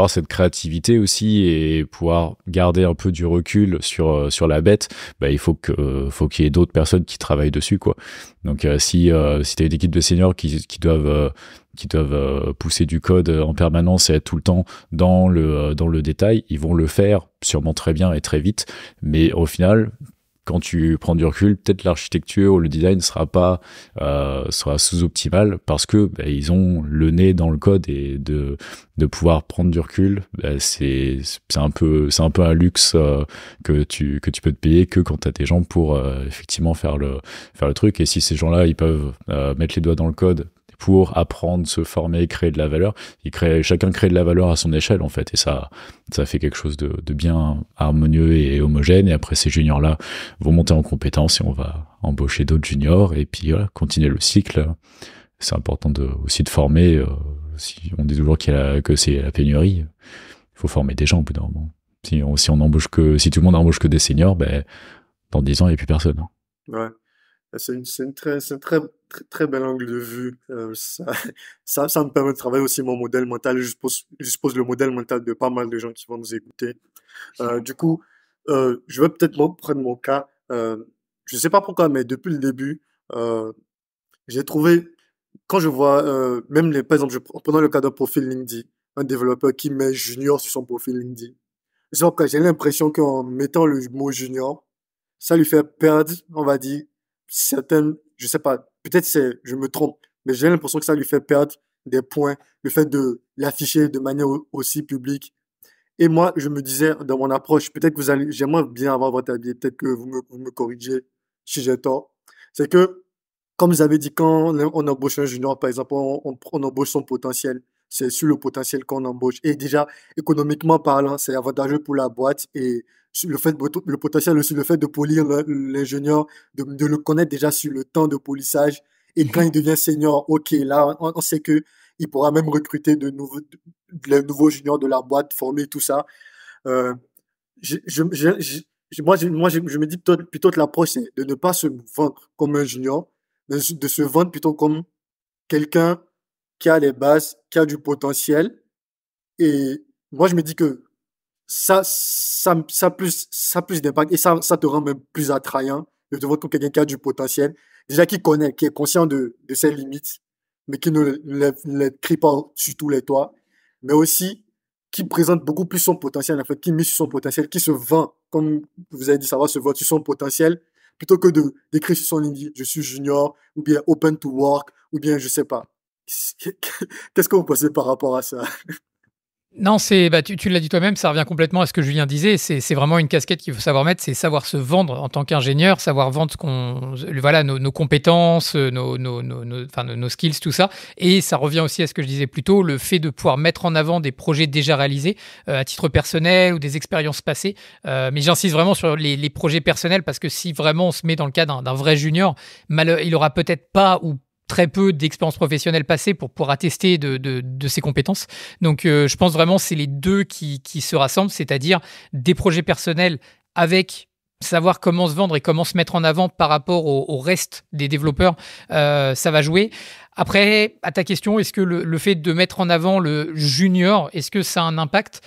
cette créativité aussi et pouvoir garder un peu du recul sur la bête, il faut qu'il y ait d'autres personnes qui travaillent dessus, quoi. Donc si t'as une équipe de seniors qui doivent pousser du code en permanence et être tout le temps dans le détail, ils vont le faire sûrement très bien et très vite, mais au final quand tu prends du recul, peut-être l'architecture ou le design sera sous-optimal parce que ils ont le nez dans le code et de pouvoir prendre du recul, c'est un peu un luxe que tu peux te payer que quand tu as des gens pour effectivement faire le truc. Et si ces gens-là, ils peuvent mettre les doigts dans le code pour apprendre, se former, créer de la valeur. Chacun crée de la valeur à son échelle, en fait, et ça fait quelque chose de bien harmonieux et homogène. Et après, ces juniors-là vont monter en compétences et on va embaucher d'autres juniors et puis voilà, continuer le cycle. C'est important aussi de former. Si on dit toujours que c'est la pénurie, il faut former des gens au bout d'un moment. Si tout le monde embauche que des seniors, dans 10 ans, il n'y a plus personne. Ouais. C'est un très bel angle de vue. Ça me permet de travailler aussi mon modèle mental. Je suppose le modèle mental de pas mal de gens qui vont nous écouter. Du coup, je vais peut-être prendre mon cas. Je sais pas pourquoi, mais depuis le début, j'ai trouvé, quand je vois, par exemple, prenons le cas d'un profil LinkedIn, un développeur qui met junior sur son profil LinkedIn. Je sais pas pourquoi, j'ai l'impression qu'en mettant le mot junior, ça lui fait perdre, on va dire, je sais pas, peut-être je me trompe, mais j'ai l'impression que ça lui fait perdre des points, le fait de l'afficher de manière aussi publique. Et moi, je me disais, dans mon approche, peut-être que j'aimerais bien avoir votre avis, peut-être que vous me corrigez si j'ai tort. C'est que, comme vous avez dit, quand on embauche un junior, par exemple, on embauche son potentiel. C'est sur le potentiel qu'on embauche. Et déjà, économiquement parlant, c'est avantageux pour la boîte. Et le potentiel aussi, le fait de polir l'ingénieur, de le connaître déjà sur le temps de polissage. Et quand il devient senior, ok, là, on sait que il pourra même recruter les nouveaux juniors de la boîte, former tout ça. Euh, je me dis plutôt que l'approche, c'est de ne pas se vendre comme un junior, de se vendre plutôt comme quelqu'un qui a les bases, qui a du potentiel. Et moi, je me dis que ça a plus d'impact et ça te rend même plus attrayant de te voir comme quelqu'un qui a du potentiel, déjà qui connaît, qui est conscient de ses limites, mais qui ne les crie pas sur tous les toits, mais aussi qui présente beaucoup plus son potentiel, en fait, qui mise sur son potentiel, qui se vend, comme vous avez dit, ça va se vendre sur son potentiel, plutôt que d'écrire sur son LinkedIn, je suis junior, ou bien open to work, ou bien je sais pas. Qu'est-ce que vous pensez par rapport à ça? Non, tu l'as dit toi-même, ça revient complètement à ce que Julien disait. C'est vraiment une casquette qu'il faut savoir mettre, c'est savoir se vendre en tant qu'ingénieur, savoir vendre nos compétences, nos skills, tout ça. Et ça revient aussi à ce que je disais plus tôt, le fait de pouvoir mettre en avant des projets déjà réalisés à titre personnel ou des expériences passées. Mais j'insiste vraiment sur les projets personnels parce que si vraiment on se met dans le cas d'un vrai junior, il aura peut-être pas ou très peu d'expérience professionnelle passée pour pouvoir attester de ses compétences. Donc, je pense vraiment que c'est les deux qui se rassemblent, c'est-à-dire des projets personnels avec savoir comment se vendre et comment se mettre en avant par rapport au reste des développeurs, ça va jouer. Après, à ta question, est-ce que le fait de mettre en avant le junior, est-ce que ça a un impact ?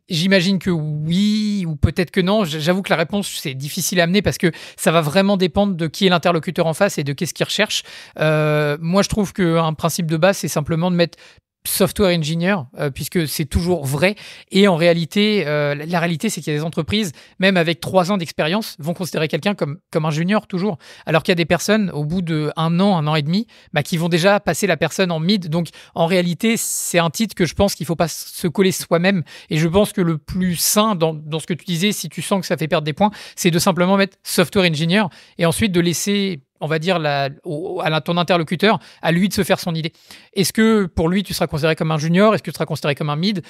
J'imagine que oui, ou peut-être que non. J'avoue que la réponse, c'est difficile à amener parce que ça va vraiment dépendre de qui est l'interlocuteur en face et de qu'est-ce qu'il recherche. Moi, je trouve qu'un principe de base, c'est simplement de mettre software engineer, puisque c'est toujours vrai. Et en réalité, la réalité, c'est qu'il y a des entreprises, même avec 3 ans d'expérience, vont considérer quelqu'un comme un junior toujours. Alors qu'il y a des personnes, au bout de 1 an et demi, qui vont déjà passer la personne en mid. Donc, en réalité, c'est un titre que je pense qu'il ne faut pas se coller soi-même. Et je pense que le plus sain dans ce que tu disais, si tu sens que ça fait perdre des points, c'est de simplement mettre software engineer et ensuite de laisser, on va dire, ton interlocuteur, à lui de se faire son idée. Est-ce que pour lui, tu seras considéré comme un junior ? Est-ce que tu seras considéré comme un mid ?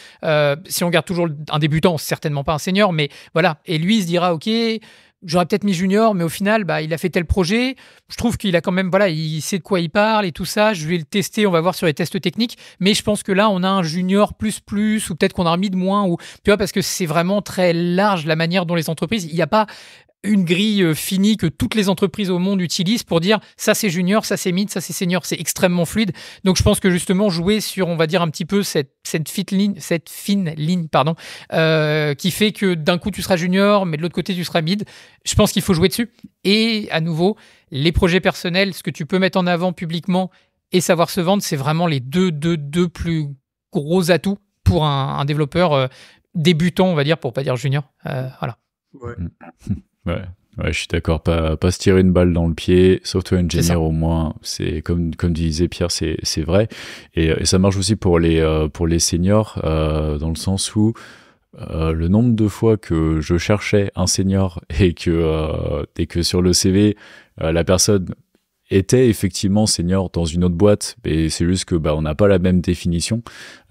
Si on garde toujours un débutant, certainement pas un senior, mais voilà. Et lui, il se dira, OK, j'aurais peut-être mis junior, mais au final, il a fait tel projet. Je trouve qu'il a quand même, il sait de quoi il parle et tout ça. Je vais le tester, on va voir sur les tests techniques. Mais je pense que là, on a un junior plus, ou peut-être qu'on a un mid moins, ou tu vois, parce que c'est vraiment très large la manière dont les entreprises, il n'y a pas une grille finie que toutes les entreprises au monde utilisent pour dire ça c'est junior, ça c'est mid, ça c'est senior, c'est extrêmement fluide. Donc je pense que justement jouer sur, on va dire un petit peu cette fine ligne, qui fait que d'un coup tu seras junior, mais de l'autre côté tu seras mid. Je pense qu'il faut jouer dessus. Et à nouveau, les projets personnels, ce que tu peux mettre en avant publiquement et savoir se vendre, c'est vraiment les deux plus gros atouts pour un développeur débutant, on va dire, pour pas dire junior. Voilà. Ouais. Ouais. Ouais, je suis d'accord, pas se tirer une balle dans le pied, software C'est engineer ça. au moins, c'est comme disait Pierre, c'est vrai. Et ça marche aussi pour les seniors, dans le sens où le nombre de fois que je cherchais un senior et que sur le CV, la personne était effectivement senior dans une autre boîte, mais c'est juste que on n'a pas la même définition.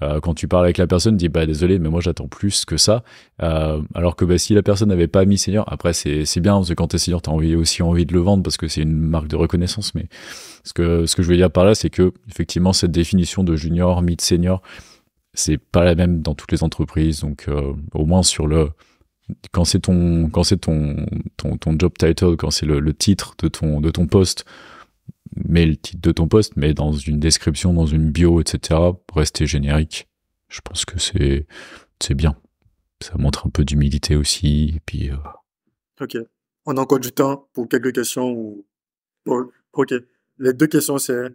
Quand tu parles avec la personne, dis désolé, mais moi j'attends plus que ça. Alors que si la personne n'avait pas mis senior, après c'est bien parce que quand t'es senior, t'as aussi envie de le vendre parce que c'est une marque de reconnaissance. Mais ce que je veux dire par là, c'est que effectivement cette définition de junior, mid, senior, c'est pas la même dans toutes les entreprises. Donc au moins quand c'est ton job title, quand c'est le titre de ton poste, mets le titre de ton poste, mais dans une description, dans une bio, etc., rester générique. Je pense que c'est bien. Ça montre un peu d'humilité aussi. Et puis, Ok. On a encore du temps pour quelques questions ok. Les deux questions, c'est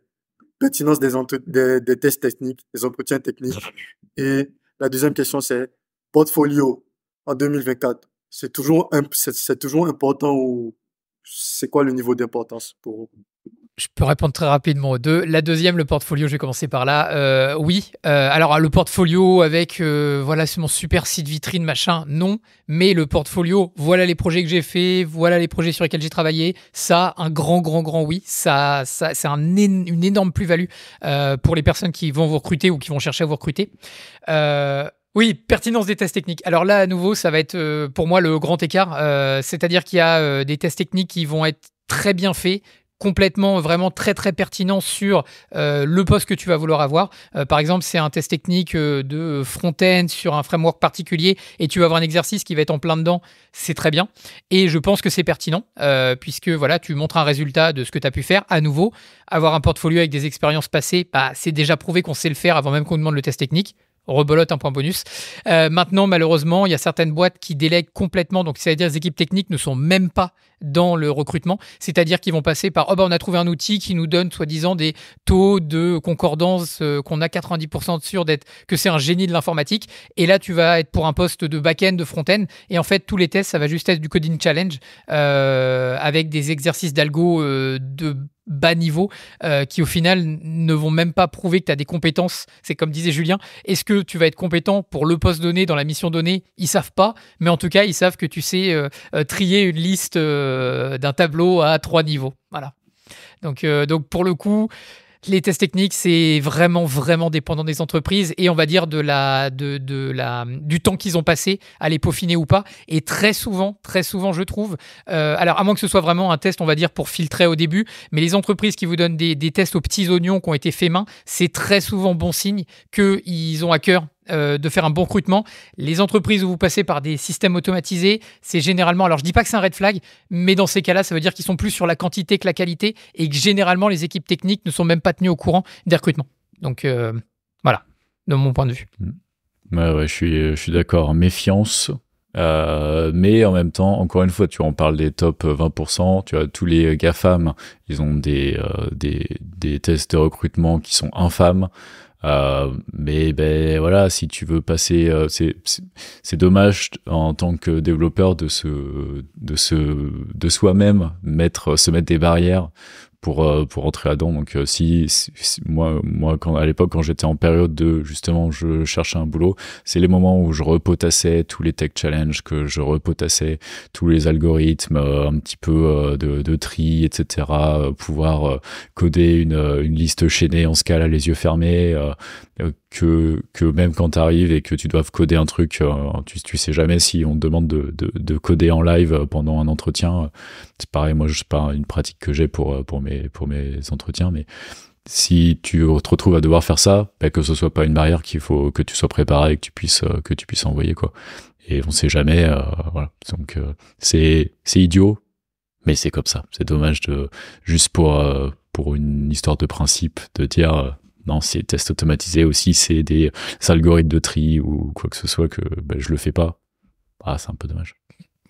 pertinence des tests techniques, des entretiens techniques. Et la deuxième question, c'est portfolio en 2024. C'est toujours important ou c'est quoi le niveau d'importance pour vous? Je peux répondre très rapidement aux deux. La deuxième, le portfolio, je vais commencer par là. Oui. Alors, le portfolio avec, voilà, c'est mon super site vitrine, machin, non. Mais le portfolio, voilà les projets que j'ai faits, voilà les projets sur lesquels j'ai travaillé. Ça, un grand, grand, grand oui. Ça c'est une énorme plus-value pour les personnes qui vont vous recruter ou qui vont chercher à vous recruter. Oui, pertinence des tests techniques. Alors là, à nouveau, ça va être pour moi le grand écart. C'est-à-dire qu'il y a des tests techniques qui vont être très bien faits, complètement, vraiment très très pertinent sur le poste que tu vas vouloir avoir. Par exemple, c'est un test technique de front-end sur un framework particulier et tu vas avoir un exercice qui va être en plein dedans, c'est très bien. Et je pense que c'est pertinent puisque voilà, tu montres un résultat de ce que tu as pu faire. À nouveau, avoir un portfolio avec des expériences passées, c'est déjà prouvé qu'on sait le faire avant même qu'on demande le test technique. Rebolote, un point bonus. Maintenant, malheureusement, il y a certaines boîtes qui délèguent complètement. Donc, c'est-à-dire les équipes techniques ne sont même pas dans le recrutement. C'est-à-dire qu'ils vont passer par on a trouvé un outil qui nous donne soi-disant des taux de concordance qu'on a 90% sûr que c'est un génie de l'informatique. Et là, tu vas être pour un poste de back-end, de front-end. Et en fait, tous les tests, ça va juste être du coding challenge avec des exercices d'algo de bas niveau qui au final ne vont même pas prouver que tu as des compétences. C'est comme disait Julien, est-ce que tu vas être compétent pour le poste donné dans la mission donnée? Ils savent pas, mais en tout cas ils savent que tu sais trier une liste d'un tableau à 3 niveaux. Voilà. Donc pour le coup, les tests techniques, c'est vraiment, vraiment dépendant des entreprises et on va dire du temps qu'ils ont passé à les peaufiner ou pas. Et très souvent, je trouve, alors à moins que ce soit vraiment un test, on va dire, pour filtrer au début, mais les entreprises qui vous donnent des tests aux petits oignons qui ont été faits main, c'est très souvent bon signe qu'ils ont à cœur de faire un bon recrutement. Les entreprises où vous passez par des systèmes automatisés, c'est généralement, alors je dis pas que c'est un red flag, mais dans ces cas-là, ça veut dire qu'ils sont plus sur la quantité que la qualité et que généralement les équipes techniques ne sont même pas tenues au courant des recrutements. Donc voilà, de mon point de vue. Ouais, je suis d'accord. Méfiance. Mais en même temps, encore une fois, tu en parles des top 20%, tu as tous les GAFAM, ils ont des tests de recrutement qui sont infâmes. Mais voilà, si tu veux passer, c'est dommage en tant que développeur de soi-même se mettre des barrières pour entrer là-dedans. Donc si moi à l'époque quand j'étais en période de justement je cherchais un boulot, c'est les moments où je repotassais tous les tech challenges, que je repotassais tous les algorithmes, un petit peu de tri, etc. Pouvoir coder une liste chaînée en Scala les yeux fermés, que même quand tu arrives et que tu dois coder un truc, tu sais jamais si on te demande de coder en live pendant un entretien. C'est pareil, moi c'est pas une pratique que j'ai pour mes entretiens, mais si tu te retrouves à devoir faire ça, que ce soit pas une barrière, qu'il faut que tu sois préparé et que tu puisses envoyer quoi. Et on sait jamais, voilà. Donc c'est idiot, mais c'est comme ça. C'est dommage juste pour une histoire de principe de dire non, c'est test automatisé aussi, c'est des algorithmes de tri ou quoi que ce soit que je le fais pas. C'est un peu dommage.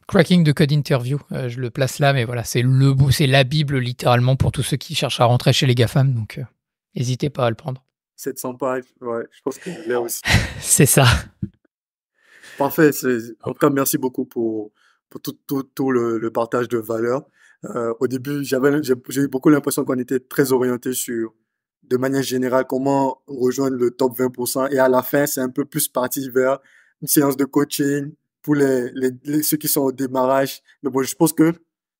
Cracking the Code Interview, je le place là, mais voilà, c'est la Bible littéralement pour tous ceux qui cherchent à rentrer chez les GAFAM, donc n'hésitez pas à le prendre. 700 pages, ouais, je pense que je l'ai aussi. C'est ça. Parfait. En tout cas, merci beaucoup pour pour tout le partage de valeur. Au début, j'ai eu beaucoup l'impression qu'on était très orienté sur, de manière générale, comment rejoindre le top 20%. Et à la fin, c'est un peu plus parti vers une séance de coaching pour ceux qui sont au démarrage. Mais bon, je pense que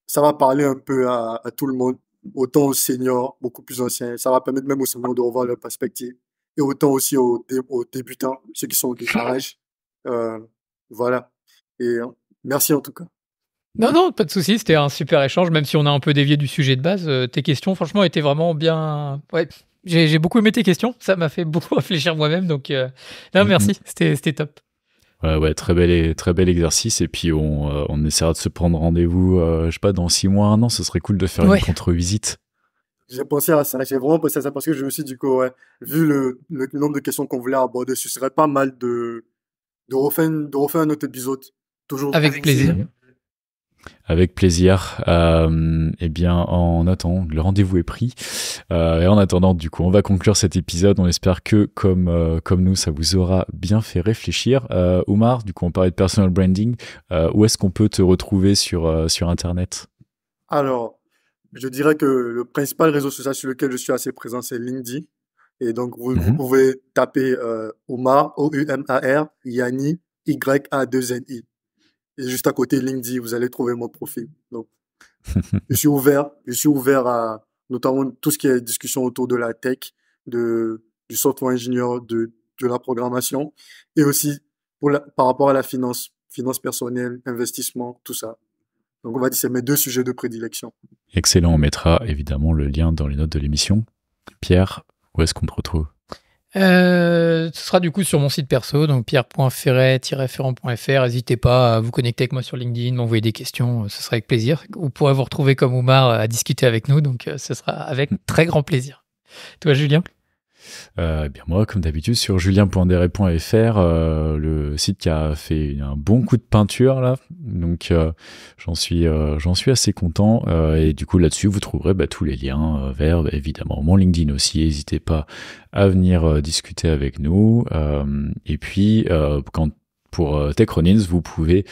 ça va parler un peu à tout le monde, autant aux seniors, beaucoup plus anciens. Ça va permettre même aux seniors de revoir leur perspective. Et autant aussi aux débutants, ceux qui sont au démarrage. Voilà. Et merci en tout cas. Non, non, pas de souci, c'était un super échange, même si on a un peu dévié du sujet de base. Tes questions, franchement, étaient vraiment bien. Ouais, j'ai beaucoup aimé tes questions, ça m'a fait beaucoup réfléchir moi-même, donc non, merci, c'était top. Ouais, très bel exercice. Et puis, on essaiera de se prendre rendez-vous, je sais pas, dans 6 mois, 1 an, ce serait cool de faire une contre-visite. J'ai pensé à ça, j'ai vraiment pensé à ça parce que je me suis dit que, ouais, vu le nombre de questions qu'on voulait aborder, ce serait pas mal de refaire un autre épisode. Toujours. Avec plaisir. Avec plaisir. Eh bien, en attendant, le rendez-vous est pris. Et en attendant, du coup, on va conclure cet épisode. On espère que, comme nous, ça vous aura bien fait réfléchir. Oumar, du coup, on parlait de personal branding. Où est-ce qu'on peut te retrouver sur Internet? Alors, je dirais que le principal réseau social sur lequel je suis assez présent, c'est LinkedIn. Et donc, vous pouvez taper Oumar, O-U-M-A-R, Yanni, Y-A-2-N-I. Et juste à côté LinkedIn, vous allez trouver mon profil. Donc, je suis ouvert à notamment tout ce qui est discussion autour de la tech, du software engineer, de la programmation, et aussi par rapport à la finance personnelle, investissement, tout ça. Donc, on va dire c'est mes 2 sujets de prédilection. Excellent, on mettra évidemment le lien dans les notes de l'émission. Pierre, où est-ce qu'on te retrouve? Ce sera du coup sur mon site perso, donc pierre.ferret-ferrand.fr. N'hésitez pas à vous connecter avec moi sur LinkedIn, m'envoyer des questions, ce sera avec plaisir. Vous pourrez vous retrouver comme Oumar à discuter avec nous, donc ce sera avec très grand plaisir. Toi, Julien? Eh bien moi, comme d'habitude, sur julien.deret.fr, le site qui a fait un bon coup de peinture là, donc j'en suis assez content. Et du coup là-dessus, vous trouverez tous les liens vers évidemment mon LinkedIn aussi. N'hésitez pas à venir discuter avec nous. Et puis pour Tech Ronins, vous pouvez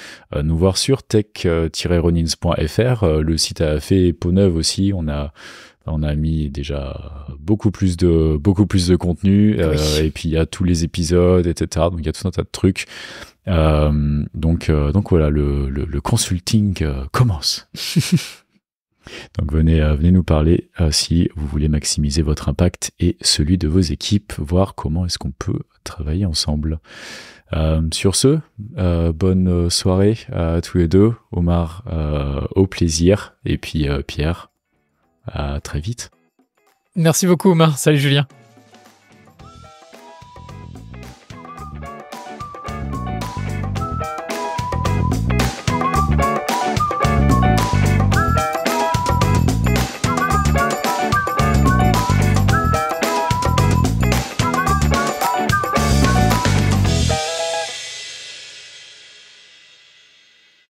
nous voir sur tech-ronins.fr. Le site a fait peau neuve aussi. On a mis déjà beaucoup plus de contenu, et puis il y a tous les épisodes, etc. Donc il y a tout un tas de trucs. Donc voilà, le consulting commence. Donc venez nous parler si vous voulez maximiser votre impact et celui de vos équipes, voir comment est-ce qu'on peut travailler ensemble. Sur ce, bonne soirée à tous les deux. Oumar, au plaisir, et puis Pierre, à très vite. Merci beaucoup, Oumar. Salut, Julien.